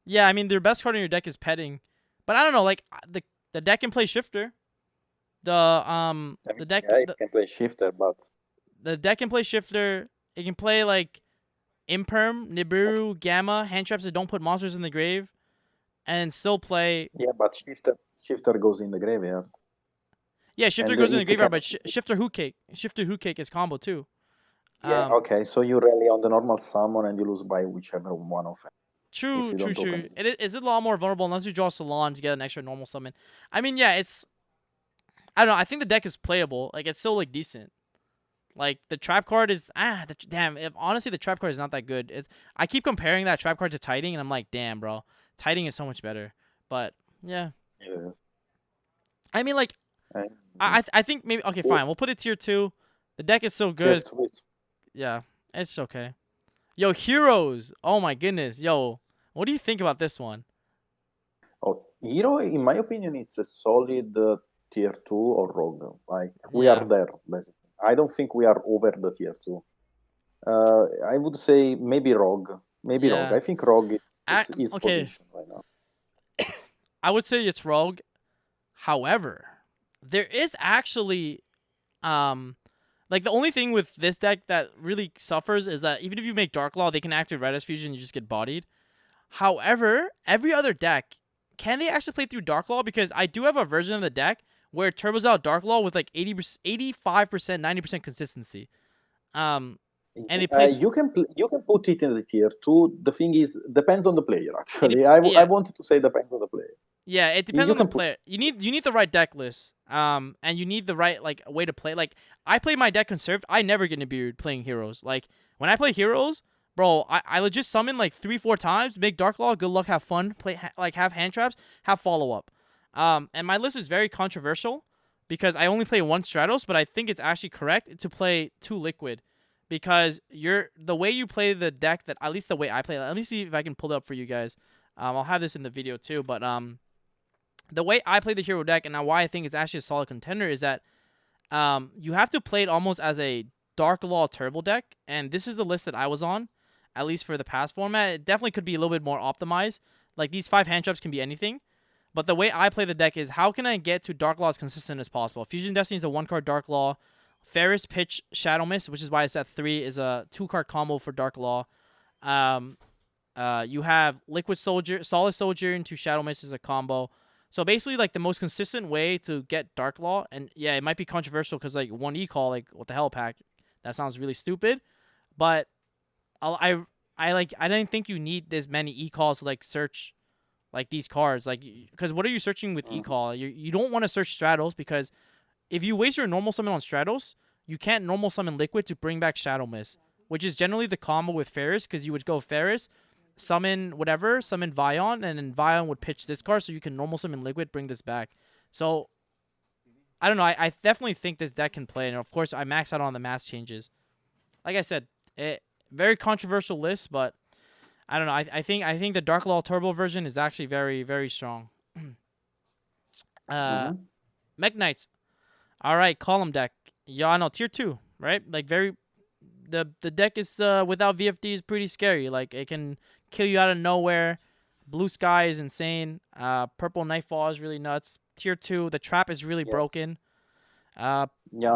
Yeah, I mean their best card in your deck is Petting. But I don't know, like the deck can play Shifter. The deck it can play Shifter, but the deck can play Shifter. It can play like Imperm, Nibiru, Gamma, hand traps that don't put monsters in the grave, and still play. Yeah, but Shifter goes in the graveyard. Yeah, Shifter goes in the graveyard, but Shifter Hoot Cake is combo too. Yeah, okay, so you rally on the normal summon and you lose by whichever one of them. True. It is a lot more vulnerable unless you draw Salon to get an extra normal summon. I mean, yeah, it's. I don't know. I think the deck is playable. Like it's still like decent. Like the trap card is honestly the trap card is not that good. I keep comparing that trap card to Tiding and I'm like, damn, bro, Tiding is so much better. But yeah. Yes. I mean, like, I think maybe okay, fine. We'll put it tier 2. The deck is so good. Yeah, it's okay. Yo, Heroes. Oh my goodness. Yo, what do you think about this one? Oh, Hero, in my opinion, it's a solid tier 2 or Rogue. Like we are there, basically. I don't think we are over the tier 2. I would say maybe Rogue. Rogue. I think Rogue is okay. position right now. I would say it's Rogue. However, there is actually like the only thing with this deck that really suffers is that even if you make Dark Law, they can activate Red Fusion, you just get bodied. However, every other deck, can they actually play through Dark Law? Because I do have a version of the deck where it turbos out Dark Law with like 85%, 90% consistency. And it plays. You can put it in the tier 2. The thing is, depends on the player. Actually, I wanted to say depends on the player. Yeah, it depends on the player. You need the right deck list. And you need the right like way to play. Like I play my deck conserved. I never get Nibiru playing Heroes. Like when I play Heroes, bro, I legit summon like 3-4 times, make Dark Law, good luck, have fun, play like have hand traps, have follow up. And my list is very controversial because I only play 1 Stratos, but I think it's actually correct to play 2 Liquid because the way you play the deck that at least the way I play. Let me see if I can pull it up for you guys. I'll have this in the video too, but the way I play the hero deck and why I think it's actually a solid contender is that you have to play it almost as a Dark Law Turbo deck, and this is the list that I was on, at least for the past format. It definitely could be a little bit more optimized. Like these 5 hand traps can be anything, but the way I play the deck is how can I get to Dark Law as consistent as possible. Fusion Destiny is a 1-card Dark Law. Ferris, Pitch, Shadow Mist, which is why it's at 3, is a 2-card combo for Dark Law. You have Liquid Soldier, Solid Soldier into Shadow Mist is a combo. So basically, like, the most consistent way to get Dark Law, and yeah, it might be controversial because, like, 1 E-Call, like, what the hell, pack? That sounds really stupid. But I didn't think you need this many E-Calls to, like, search, like, these cards. Like, because what are you searching with E-Call? You don't want to search Stratos because if you waste your normal summon on Stratos, you can't normal summon Liquid to bring back Shadow Mist, which is generally the combo with Ferris because you would go Ferris, summon whatever, summon Vion, and then Vion would pitch this card so you can normal summon Liquid, bring this back. So, I don't know. I definitely think this deck can play, and of course, I max out on the mass changes. Like I said, very controversial list, but I don't know. I think the Dark Law Turbo version is actually very, very strong. Mech Knights. All right, column deck. Yeah, no, tier 2, right? Like the deck is without VFD is pretty scary. Like it can kill you out of nowhere. Blue Sky is insane. Purple Nightfall is really nuts. Tier 2, the trap is really broken. Yeah,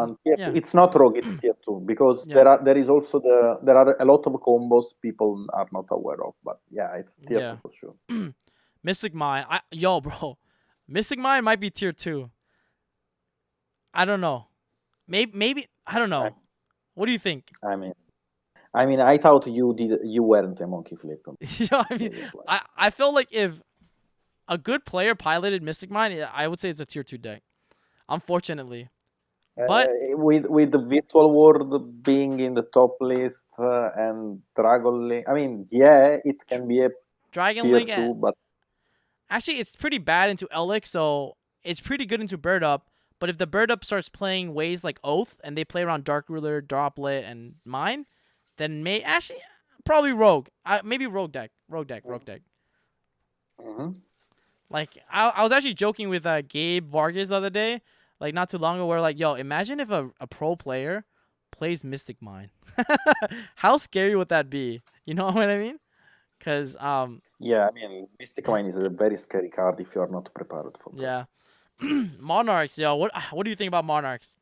and tier two, Yeah, it's not rogue, it's tier two because yeah, there is also there are a lot of combos people are not aware of, but yeah, it's tier yeah. two for sure. Mystic Mine. Yo, bro, Mystic Mine might be tier 2. I don't know. Maybe I don't I, know. What do you think? I mean, I thought you weren't a monkey flip Yo, I mean, player. Like, I feel like if a good player piloted Mystic Mine, yeah, I would say it's a tier 2 deck. Unfortunately, but with the virtual world being in the top list and Dragon Link, I mean, yeah, it can be a Dragon tier Link, two, but actually, it's pretty bad into Elec, so it's pretty good into Bird Up. But if the Bird Up starts playing ways like Oath and they play around Dark Ruler, Droplet, and Mine, then actually probably Rogue. Maybe Rogue deck. Rogue deck. Rogue deck. mhm. Like I was actually joking with Gabe Vargas the other day, like not too long ago, where like, yo, imagine if a pro player plays Mystic Mine. How scary would that be? You know what I mean? Cause Yeah, I mean, Mystic Mine is a very scary card if you are not prepared for that. yeah. Monarchs, yo, what do you think about Monarchs?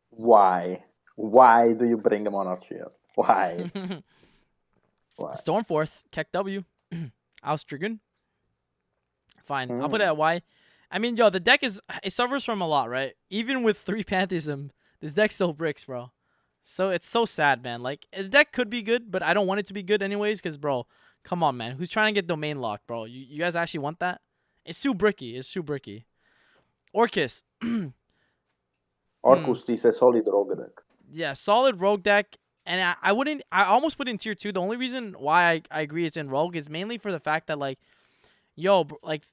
Why? Why do you bring a monarch here? Why? Why? Stormforth, Keck W. Dragoon. Fine. I'll put it Hmm. at Y. I mean, yo, the deck it suffers from a lot, right? Even with 3 Pantheism, this deck still bricks, bro. So it's so sad, man. Like, the deck could be good, but I don't want it to be good anyways, because, bro, come on, man. Who's trying to get domain locked, bro? You guys actually want that? It's too bricky. It's too bricky. Orcus. Orcus is a solid rogue deck. Yeah, solid rogue deck. And I wouldn't. I almost put it in tier 2. The only reason why I agree it's in rogue is mainly for the fact that, like, yo, like,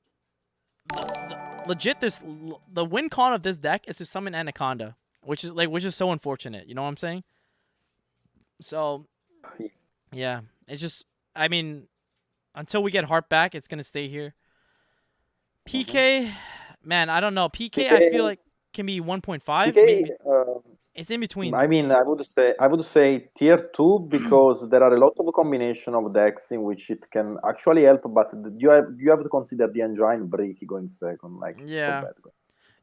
legit, the win con of this deck is to summon Anaconda, which is so unfortunate. You know what I'm saying? So yeah, it's just, I mean, until we get Heart back, it's gonna stay here. PK, man, I don't know. PK, I feel PK, like can be 1.5. PK. Maybe it's in between. I mean, I would say tier two because there are a lot of combination of decks in which it can actually help, but you have to consider the engine break going second. Like, it's so Yeah, bad.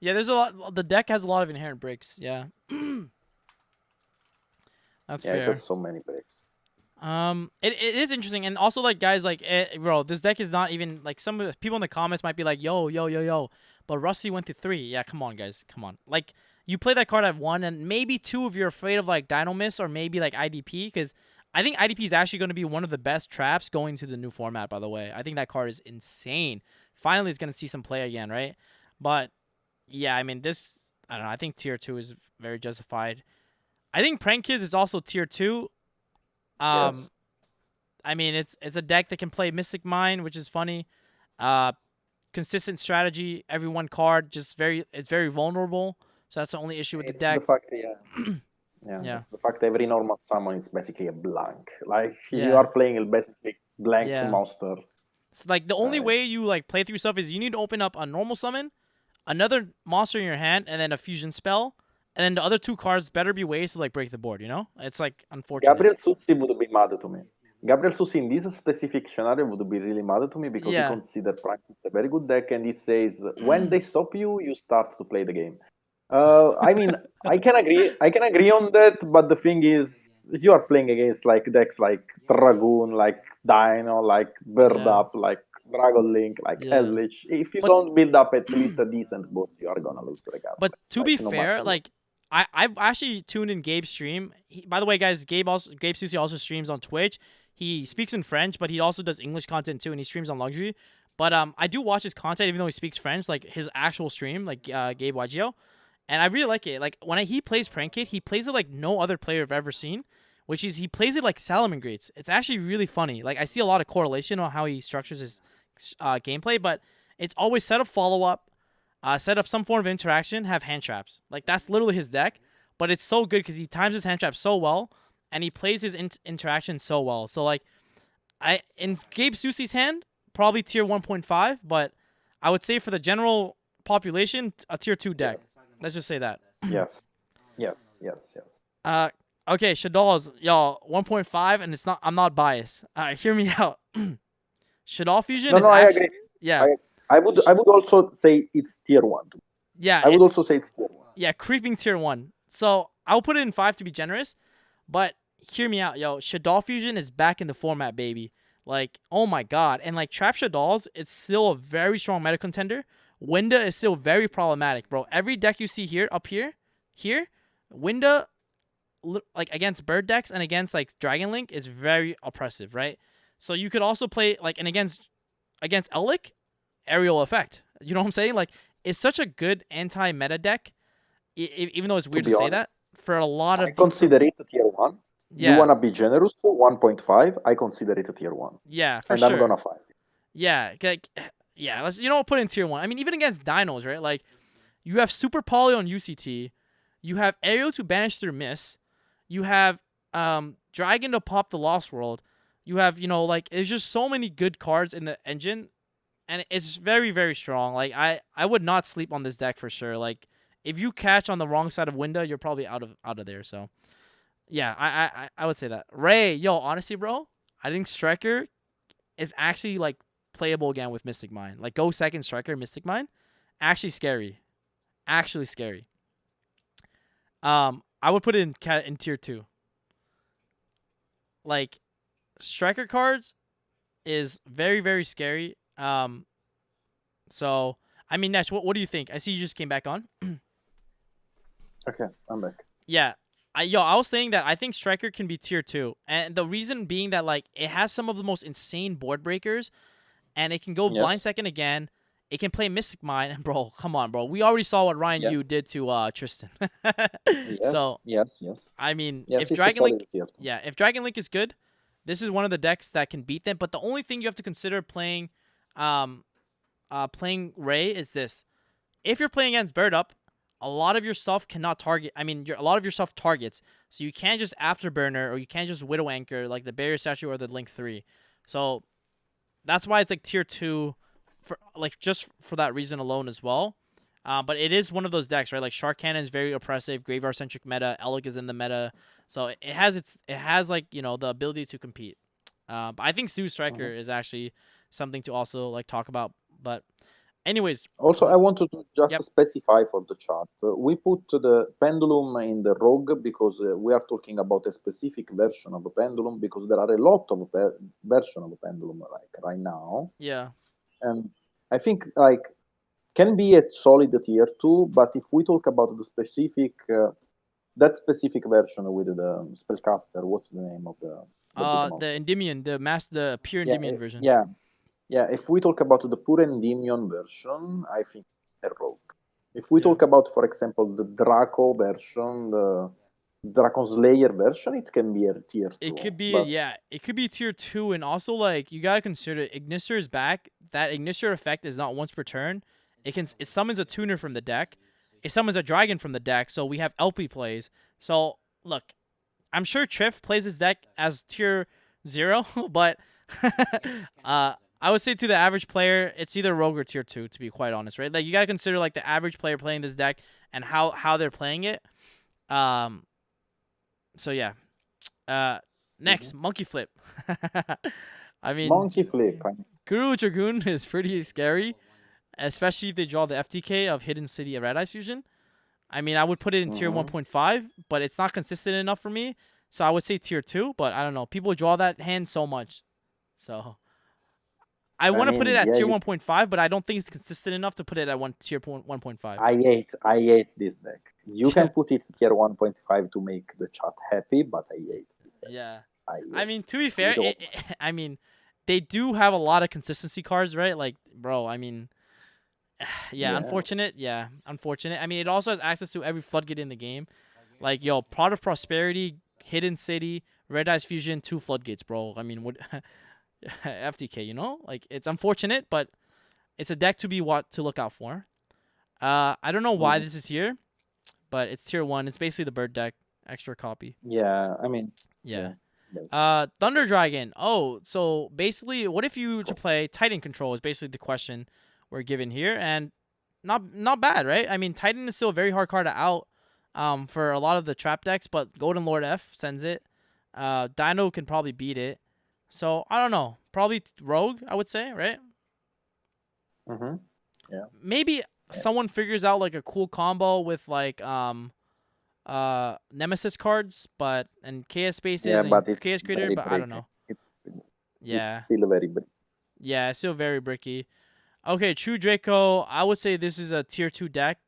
yeah. There's a lot. The deck has a lot of inherent breaks. Yeah, that's Yeah, it fair. has so many breaks. It is interesting, and also, like, guys, like, bro, this deck is not even like, some of the people in the comments might be like, yo, but Rusty went to 3. Yeah, come on, guys, come on. Like, you play that card at 1, and maybe 2 if you're afraid of like Dino Miss or maybe like IDP, because I think IDP is actually going to be one of the best traps going to the new format. By the way, I think that card is insane. Finally, it's going to see some play again, right? But yeah, I mean, I don't know. I think tier 2 is very justified. I think Prank Kids is also tier 2. Yes. I mean, it's a deck that can play Mystic Mine, which is funny. Consistent strategy, every one card, it's very vulnerable. So that's the only issue with the It's deck. the fact, yeah. Yeah, Yeah, it's the fact every normal summon is basically a blank. Like, you yeah, are playing a basically blank yeah. monster. So, like, the only Uh, way you like play through stuff is you need to open up a normal summon, another monster in your hand, and then a fusion spell. And then the other 2 cards better be ways to like break the board. You know, it's like unfortunate. Gabriel Sussi would be mad to me. Gabriel Sussi in this specific scenario would be really mad to me because he Yeah, considers practice a very good deck and he says when they stop you, you start to play the game. I mean, I can agree. I can agree on that, but the thing is, you are playing against like decks like Dragoon, like Dino, like Bird yeah, Up, like Dragon Link, like yeah. Eldritch. If you But don't build up at least a decent board, you are gonna lose But regardless. to be Like, no fair, matter what. like, I've actually tuned in Gabe's stream. By the way, guys, Gabe Susi also streams on Twitch. He speaks in French, but he also does English content too, and he streams on Luxury. But I do watch his content even though he speaks French, like his actual stream, like Gabe Yugioh, and I really like it. Like when he plays Prank Kid, he plays it like no other player I've ever seen, which is he plays it like Salamangreats. It's actually really funny. Like I see a lot of correlation on how he structures his gameplay, but it's always set up follow up, set up some form of interaction, have hand traps. Like that's literally his deck, but it's so good because he times his hand traps so well, and he plays his interaction so well. So like, in Gabe Susi's hand, probably tier 1.5, but I would say for the general population, a tier 2 deck. Yes. Let's just say that. Yes. Yes. Yes. Yes. Okay, Shadal's y'all 1.5, and I'm not biased. All right, hear me out. Shadal Fusion No, is no, I actually, agree. yeah, I would also say it's tier one. yeah, I would also say it's tier one. Yeah, creeping tier 1. So I'll put it in 5 to be generous, but hear me out, yo. Shaddoll Fusion is back in the format, baby. Like, oh my god. And like Trap Shaddolls, it's still a very strong meta contender. Winda is still very problematic, bro. Every deck you see here, up here, Winda, like against bird decks and against like Dragon Link is very oppressive, right? So you could also play like and against Elik, Aerial Effect. You know what I'm saying? Like it's such a good anti-meta deck, even though it's weird to say honest, that for a lot I of consider it a tier 1. You yeah, wanna be generous, so 1.5. I consider it a tier 1, yeah, for and I'm sure. gonna fight it. Yeah, like, yeah. Let's put in tier 1. I mean, even against Dinos, right? Like you have Super Poly on UCT, you have Aerial to banish through Miss, you have Dragon to pop the Lost World, you have like there's just so many good cards in the engine, and it's very very strong. Like I would not sleep on this deck for sure. Like if you catch on the wrong side of Winda, you're probably out of there. So yeah, I would say that. Ray, yo, honestly, bro, I think Striker is actually like playable again with Mystic Mine. Like go second Striker Mystic Mine, actually scary, actually scary. I would put it in tier 2. Like Striker cards is very very scary. So I mean, Nesh, what do you think? I see you just came back on. Okay, I'm back. Yeah. I was saying that I think Striker can be tier 2. And the reason being that like it has some of the most insane board breakers and it can go blind Yes, second again. It can play Mystic Mine and bro, come on, bro. We already saw what Ryan Yu yes, did to Tristan. yes, So, yes, yes, I mean, yes. if It's a Dragon solid Link tier 2. yeah, if Dragon Link is good, this is one of the decks that can beat them, but the only thing you have to consider um playing Ray is this. If you're playing against Bird Up, a lot of your stuff cannot target. I mean, a lot of your stuff targets, so you can't just Afterburner or you can't just Widow Anchor like the Barrier Statue or the Link 3. So that's why it's like tier 2, for like just for that reason alone as well. But it is one of those decks, right? Like Shark Cannon is very oppressive, Graveyard centric meta, Elik is in the meta, so it has like the ability to compete. But I think Stu Striker Mhm. is actually something to also like talk about. But anyways, Also, I wanted to just yep. specify for the chat. We put the pendulum in the rogue because we are talking about a specific version of a pendulum because there are a lot of version of a pendulum like right now, Yeah. and I think like can be a solid tier 2. But if we talk about the specific that specific version with the spellcaster, what's the name of the The behemoth? Endymion, the pure Yeah, Endymion version. yeah, yeah. If we talk about the pure Endymion version, I think a rogue. If we Yeah. talk about, for example, the Draco version, the Dragon Slayer version, it can be a tier It 2. could be But yeah, it could be tier 2, and also like you gotta consider Ignister is back. That Ignister effect is not once per turn. It summons a tuner from the deck. It summons a dragon from the deck. So we have LP plays. So look, I'm sure Triff plays his deck as tier 0, but I would say to the average player, it's either rogue or tier 2. To be quite honest, right? Like you gotta consider like the average player playing this deck and how they're playing it. Um. So yeah. Uh. Next, Mhm. Monkey Flip. I mean, Monkey Flip, I mean, Guru Dragoon is pretty scary, especially if they draw the FTK of Hidden City Red Eyes Fusion. I mean, I would put it in tier mhm. 1.5, but it's not consistent enough for me. So I would say tier 2, but I don't know. People draw that hand so much. So I I want to put it mean, at yeah, tier 1.5, but I don't think it's consistent enough to put it at 1.5. I hate this deck. You can put it tier 1.5 to make the chat happy, but I hate this deck. Yeah. I I hate mean, to be it fair, with all my I mean, they do have a lot of consistency cards, right? Like, bro, I mean, yeah, yeah. unfortunate. Yeah, unfortunate. I mean, it also has access to every floodgate in the game. Like, yo, Pot of Prosperity, Hidden City, Red Eyes Fusion, 2 floodgates, bro. I mean, what FTK, Like, it's unfortunate, but it's a deck to be to look out for. I don't know why Mhm. this is here, but it's tier 1. It's basically the bird deck, extra copy. Yeah, I mean, Yeah. yeah. Yeah. Thunder Dragon. Oh, so basically, what if you were to play Titan Control? Is basically the question we're given here, and not bad, right? I mean, Titan is still a very hard card to out, for a lot of the trap decks, but Golden Lord F sends it. Dino can probably beat it, so I don't know. Probably Rogue, I would say, right? Mm-hmm. Yeah. Maybe someone figures out like a cool combo with like Nemesis cards, and Chaos Spaces and but it's Chaos Creator, very but I don't bricky. know. It's Yeah. still very bricky. Yeah, it's still very bricky. Okay, True Draco, I would say this is a tier 2 deck,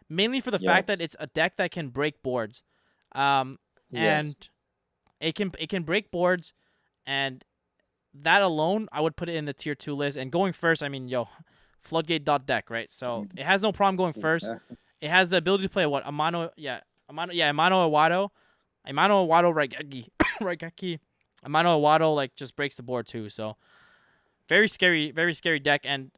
mainly for the fact that Yes. it's a deck that can break boards. And Yes. it can break boards, and that alone I would put it in the tier 2 list. And going first, I mean, Floodgate dot deck, right? So it has no problem going first. Yeah. It has the ability to play what? Amano Iwado. Amano Iwado Raigeki. Raigeki. Amano Iwado like just breaks the board too. So very scary deck. And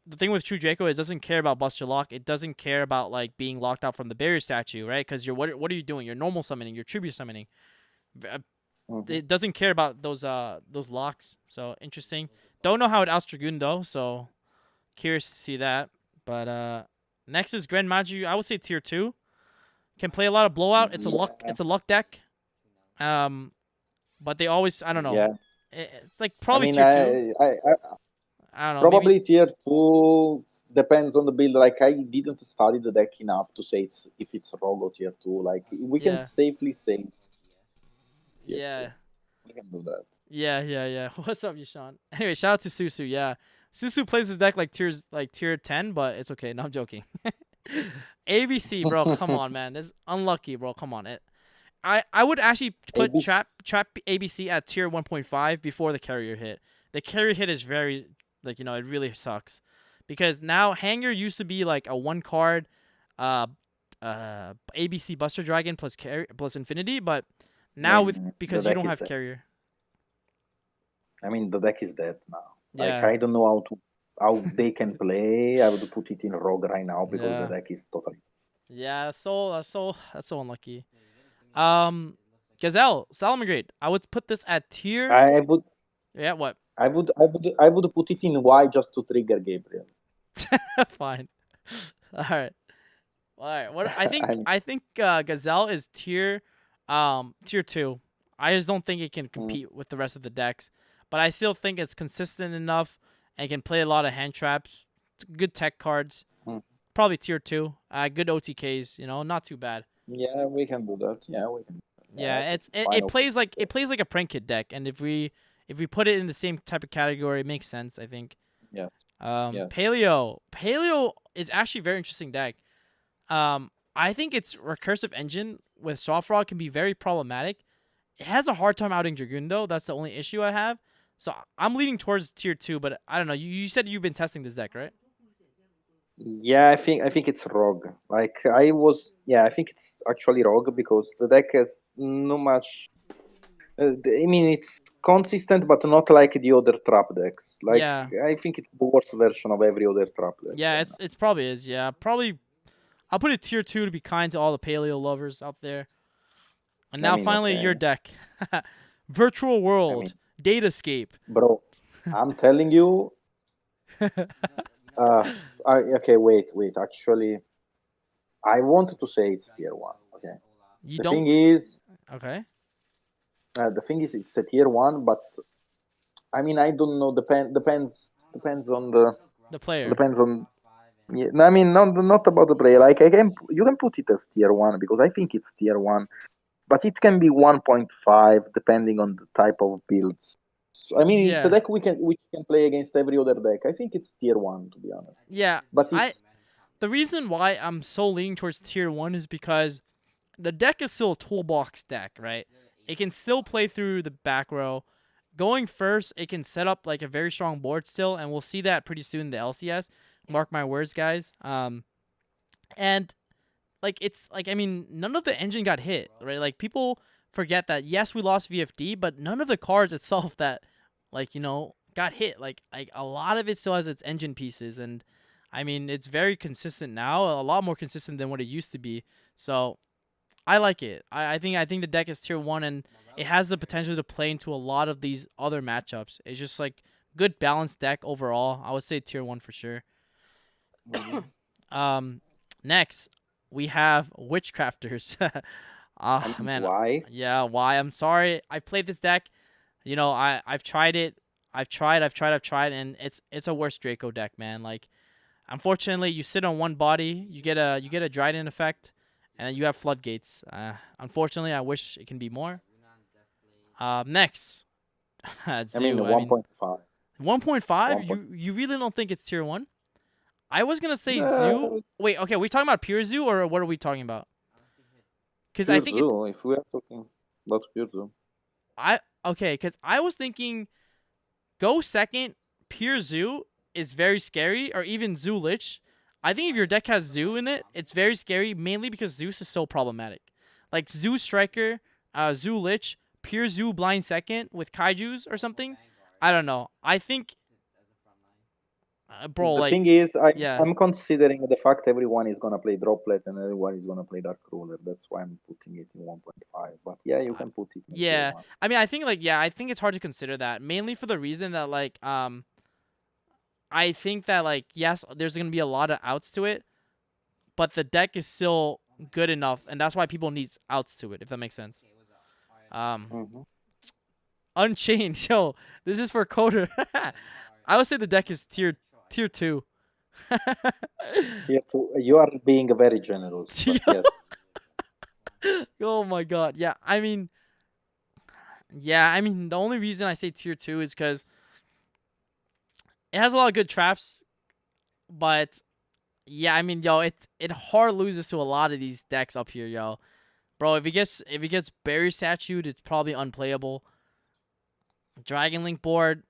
the thing with True Draco is it doesn't care about Buster Lock. It doesn't care about like being locked out from the barrier statue, right? Because what are you doing? You're normal summoning, you're tribute summoning. It doesn't care about those locks. So interesting. Don't know how it outs Dragoon though, so curious to see that. But next is Grand Magi. I would say tier 2. Can play a lot of blowout. It's a luck deck. But they always, I don't know. Yeah. Like probably I mean, tier 2. I don't know. probably Maybe tier 2 depends on the build. Like, I didn't study the deck enough to say if it's rogue or tier 2. Like, we can yeah. safely say it's tier 2. Yeah. We can do that. Yeah. What's up, Yushan? Anyway, shout out to Susu. Yeah, Susu plays his deck like tier 10, but it's okay. No, I'm joking. ABC, bro, come on, man. This is unlucky, bro. Come on. I would actually put ABC. trap ABC at tier 1.5 before the carrier hit. The carrier hit is very it really sucks, because now Hanger used to be like a 1 card ABC Buster Dragon plus Infinity, but now because you don't have carrier. I mean, the deck is dead now. Yeah. Like, I don't know how they can play. I would put it in rogue right now because the deck is totally. Yeah, that's so unlucky. Gazelle, Salamangreat. I would put this at tier. I would. Yeah, what? I would put it in Y just to trigger Gabriel. Fine. All right. What I think Gazelle is tier 2. I just don't think it can compete with the rest of the decks, but I still think it's consistent enough and can play a lot of hand traps. Good tech cards. Probably tier 2. Good OTKs. Not too bad. Yeah, we can do that. Yeah, we can. Yeah, it plays like a prank kid deck, and if we put it in the same type of category, it makes sense, I think. Yes. Yes. Paleo is actually a very interesting deck. I think its recursive engine with Soft Rock can be very problematic. It has a hard time outing Dragoon though. That's the only issue I have. So I'm leaning towards tier 2, but I don't know. You said you've been testing this deck, right? Yeah, I think it's rogue. Like, I think it's actually rogue because the deck has no much. I mean, it's consistent, but not like the other trap decks. Like, Yeah. I think it's the worst version of every other trap deck. Yeah, it's probably is. Yeah, probably. I'll put it tier 2 to be kind to all the paleo lovers out there. And now finally your deck, Virtual World, Datascape. Bro, I'm telling you. Okay, wait. Actually, I wanted to say it's tier 1. Okay. The thing is, it's a tier 1, but I mean, I don't know. Depends on the player. Depends on. Yeah, I mean, not about the player. Like, you can put it as tier 1 because I think it's tier 1, but it can be 1.5 depending on the type of builds. So, I mean, it's a deck which can play against every other deck. I think it's tier 1, to be honest. Yeah, but the reason why I'm so leaning towards tier 1 is because the deck is still a toolbox deck, right? It can still play through the back row. Going first, it can set up like a very strong board still, and we'll see that pretty soon in the LCS. Mark my words, guys. And like it's like, I mean, none of the engine got hit, right? Like, people forget that yes, we lost VFD, but none of the cards itself that got hit. Like a lot of it still has its engine pieces, and I mean, it's very consistent now, a lot more consistent than what it used to be. So I like it. I think the deck is tier 1, and it has the potential to play into a lot of these other matchups. It's just like good balanced deck overall. I would say tier 1 for sure. Next we have Witchcrafters. Man. Why? Yeah, why? I'm sorry. I played this deck. I've tried it. I've tried, and it's a worse Draco deck, man. Like, unfortunately, you sit on one body, you get a Dryden effect, and then you have floodgates. Unfortunately, I wish it can be more. Next, I mean, Zoo. 1.5. 1.5. You really don't think it's tier 1? I was gonna say Zoo. Wait, okay, are we talking about pure Zoo or what are we talking about? Because I think Zoo, if we are talking about pure Zoo. because I was thinking go second. Pure Zoo is very scary, or even Zoo Lich. I think if your deck has Zoo in it, it's very scary, mainly because Zeus is so problematic. Like Zoo Striker, Zoo Lich, Pure Zoo Blind second with Kaijus or something. I don't know. I think, bro, The thing is, yeah. I'm considering the fact everyone is gonna play Droplet and everyone is gonna play Dark Ruler. That's why I'm putting it in 1.5. But yeah, you can put it in Yeah, tier 1. I mean, I think I think it's hard to consider that, mainly for the reason that I think that yes, there's gonna be a lot of outs to it, but the deck is still good enough, and that's why people need outs to it, if that makes sense. Unchained, yo, this is for Coder. I would say the deck is tier 2. Tier 2. You are being very generous, but yes. Oh my god, yeah. I mean, the only reason I say tier 2 is because it has a lot of good traps, but yeah, I mean, yo, it hard loses to a lot of these decks up here, yo. Bro, if it gets Berry Statued, it's probably unplayable. Dragon Link board,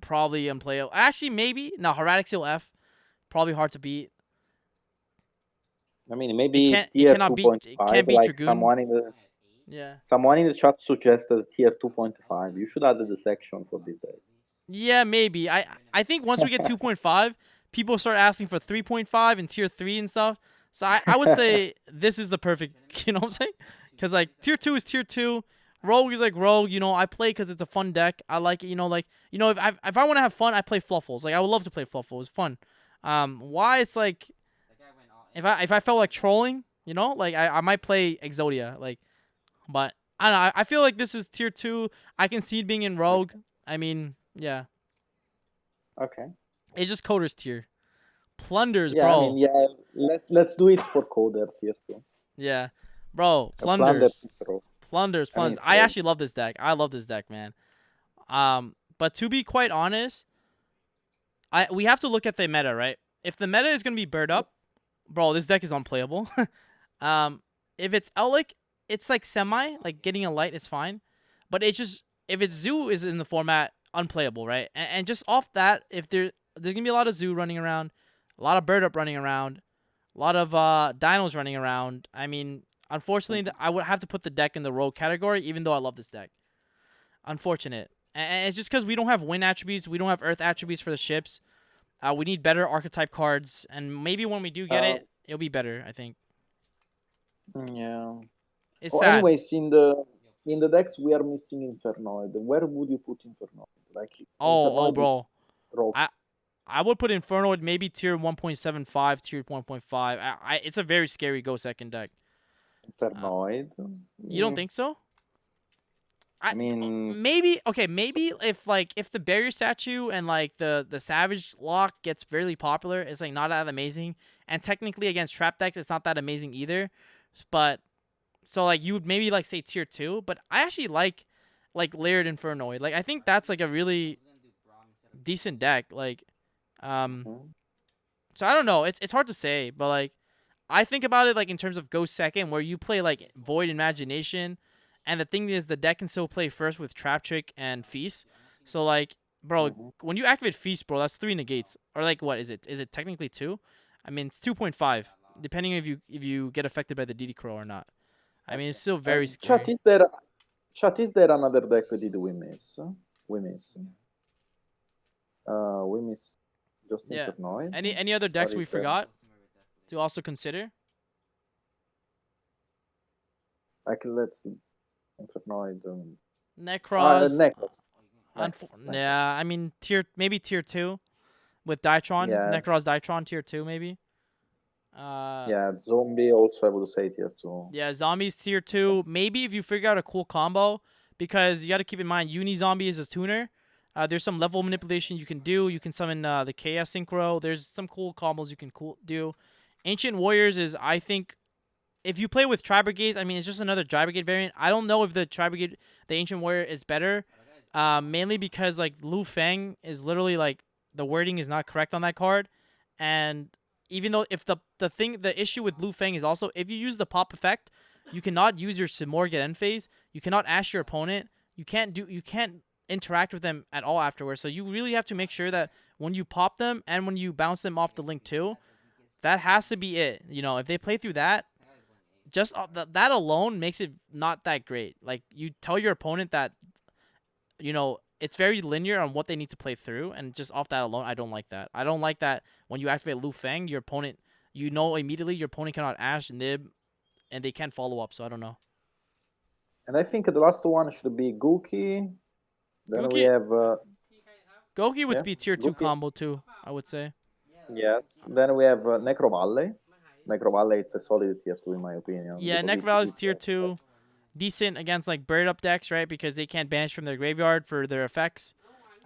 probably unplayable. Actually, maybe. No, Hermetic Seal F, probably hard to beat. I mean, maybe tier 2.5. Like Dragoon. Someone in the chat suggested tier 2.5. You should add the section for this day. Yeah, maybe. I think once we get 2.5, people start asking for 3.5 and tier 3 and stuff. So I would say this is the perfect, you know what I'm saying? Because tier 2 is tier 2. Rogue is Rogue. I play because it's a fun deck. I like it. If I want to have fun, I play Fluffles. I would love to play Fluffles. It's fun. Why it's if I felt like trolling, I might play Exodia. But I don't know. I feel like this is tier 2. I can see it being in Rogue. I mean, yeah. Okay. It's just Coder's tier. Plunders, yeah, bro. I mean, yeah. Let's do it for Coder tier 2. Yeah, bro. Plunders. Plunders. I actually love this deck. I love this deck, man. But to be quite honest, we have to look at the meta, right? If the meta is gonna be bird up, bro, this deck is unplayable. If it's Elik, it's semi, getting a light is fine. But it's just if it's Zoo is in the format, unplayable, right? And just off that, if there's gonna be a lot of Zoo running around, a lot of bird up running around, a lot of dinos running around. I mean, unfortunately, I would have to put the deck in the rogue category, even though I love this deck. Unfortunate. And it's just because we don't have wind attributes. We don't have earth attributes for the ships. We need better archetype cards. And maybe when we do get it, it'll be better, I think. Yeah. It's sad. Anyways, in the decks, we are missing Infernoid. Where would you put Infernoid? Infernoid bro. I would put Infernoid maybe tier 1.75, tier 1.5. It's a very scary go second deck. Infernoid? You don't think so? I mean, maybe if the barrier statue and the savage lock gets fairly popular, it's not that amazing. And technically against trap decks, it's not that amazing either. But so you would maybe say tier 2. But I actually like Layered Infernoid. I think that's a really decent deck. So I don't know. It's hard to say, but I think about it in terms of go second, where you play Void Imagination. And the thing is, the deck can still play first with Trap Trick and Feast. So, bro, when you activate Feast, bro, that's 3 negates. Or, what is it? Is it technically 2? I mean, it's 2.5, depending if you get affected by the DD Crow or not. I mean, it's still very scary. Chat, is there another deck did we miss? We miss just Infernoid. Any other decks we forgot to also consider? Let's see. Infernoid. Necros. Necros. Yeah, I mean maybe tier 2 with Daitron. Yeah. Necros Daitron tier 2 maybe. Yeah, Zombie also I would say tier 2. Yeah, Zombies tier 2. Maybe if you figure out a cool combo, because you got to keep in mind Uni Zombie is a tuner. There's some level manipulation you can do. You can summon the Chaos Synchro. There's some cool combos you can do. Ancient Warriors is, I think, if you play with Tri-Brigades, I mean, it's just another Tri-Brigade variant. I don't know if the Tri-Brigade, the Ancient Warrior is better, mainly because, like, Lu Feng is literally, like, the wording is not correct on that card. And even though if the issue with Lu Feng is also, if you use the pop effect, you cannot use your Simorg at end phase. You cannot ash your opponent. You can't interact with them at all afterwards. So you really have to make sure that when you pop them and when you bounce them off the link too, that has to be it. You know, if they play through that, just that alone makes it not that great. Like, you tell your opponent that, you know, it's very linear on what they need to play through, and just off that alone, I don't like that. I don't like that when you activate Lu Feng, your opponent, you know immediately your opponent cannot ash, nib, and they can't follow up, so I don't know. And I think the last one should be Gookie. Then we have... Goki would yeah, be tier 2 Gookie. combo too, I would say. Yes. Then we have Necro Valley. Necro Valley, it's a solid tier 2 in my opinion. Yeah, Necro Valley is tier 2. Decent against, like, bird up decks, right? Because they can't banish from their graveyard for their effects.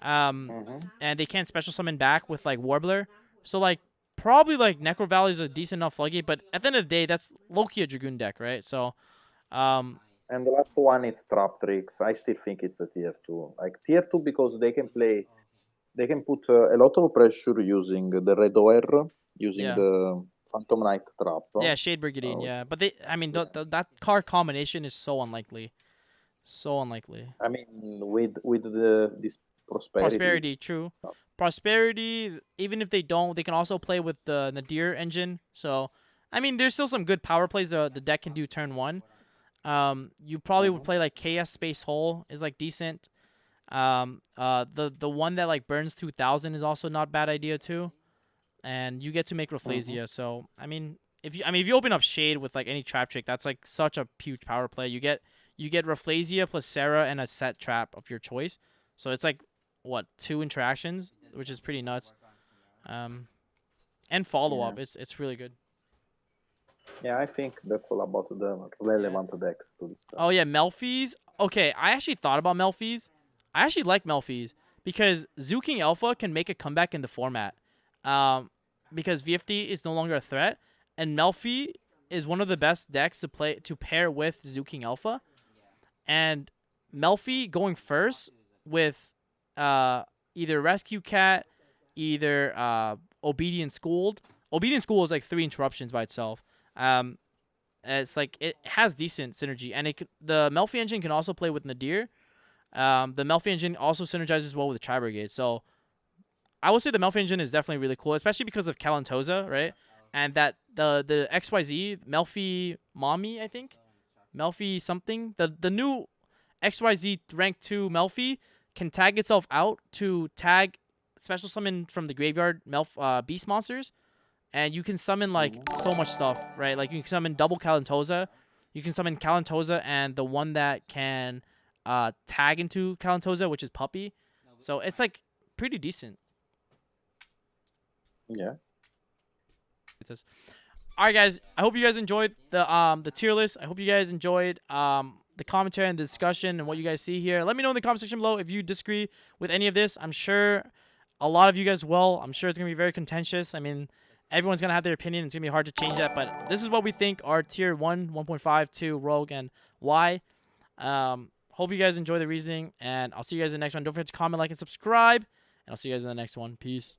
And they can't special summon back with, like, Warbler. So, like, probably, like, Necro Valley is a decent enough floodgate, but at the end of the day, that's low-key a Dragoon deck, right? So, and the last one is Trap Tricks. I still think it's a tier 2. Like, tier 2 because they can put a lot of pressure using the Red OR, using the Phantom Knight Trap. Yeah, Shade Brigadier, yeah. But that card combination is so unlikely. So unlikely. I mean, with this Prosperity, true. Prosperity, even if they don't, they can also play with the Nadir engine. So, I mean, there's still some good power plays the deck can do turn 1. You probably would play, like, Chaos Space Hole is, like, decent. The one that, like, burns 2000 is also not a bad idea too. And you get to make Rafflesia. So, I mean, if you open up Shade with, like, any trap trick, that's, like, such a huge power play. You get Rafflesia plus Sarah and a set trap of your choice. So it's, like, what, 2 interactions, which is pretty nuts. And follow up. It's really good. Yeah, I think that's all about the relevant decks to discuss. Oh yeah, Melfi's. Okay, I actually thought about Melfi's. I actually like Melfi's because Zoo King Alpha can make a comeback in the format. Because VFD is no longer a threat, and Melfi is one of the best decks to pair with Zoo King Alpha. And Melfi going first with either Rescue Cat, either Obedient Schooled. Obedient School is, like, 3 interruptions by itself. It's like it has decent synergy, and the Melfi engine can also play with Nadir. The Melfi engine also synergizes well with Tri-Brigade. So I would say the Melfi engine is definitely really cool, especially because of Kalantoza, right? And that the XYZ Melfi Mommy, I think, Melfi something. The new XYZ rank 2 Melfi can tag itself out to tag special summon from the graveyard beast monsters. And you can summon, like, so much stuff, right? Like, you can summon double Kalantoza. You can summon Kalantoza and the one that can tag into Kalantoza, which is Puppy. So it's, like, pretty decent. Yeah. All right, guys. I hope you guys enjoyed the tier list. I hope you guys enjoyed the commentary and the discussion and what you guys see here. Let me know in the comment section below if you disagree with any of this. I'm sure a lot of you guys will. I'm sure it's going to be very contentious. I mean, everyone's going to have their opinion. It's going to be hard to change that. But this is what we think are tier 1, 1.5, 2, Rogue, and why. Hope you guys enjoy the reasoning. And I'll see you guys in the next one. Don't forget to comment, like, and subscribe. And I'll see you guys in the next one. Peace.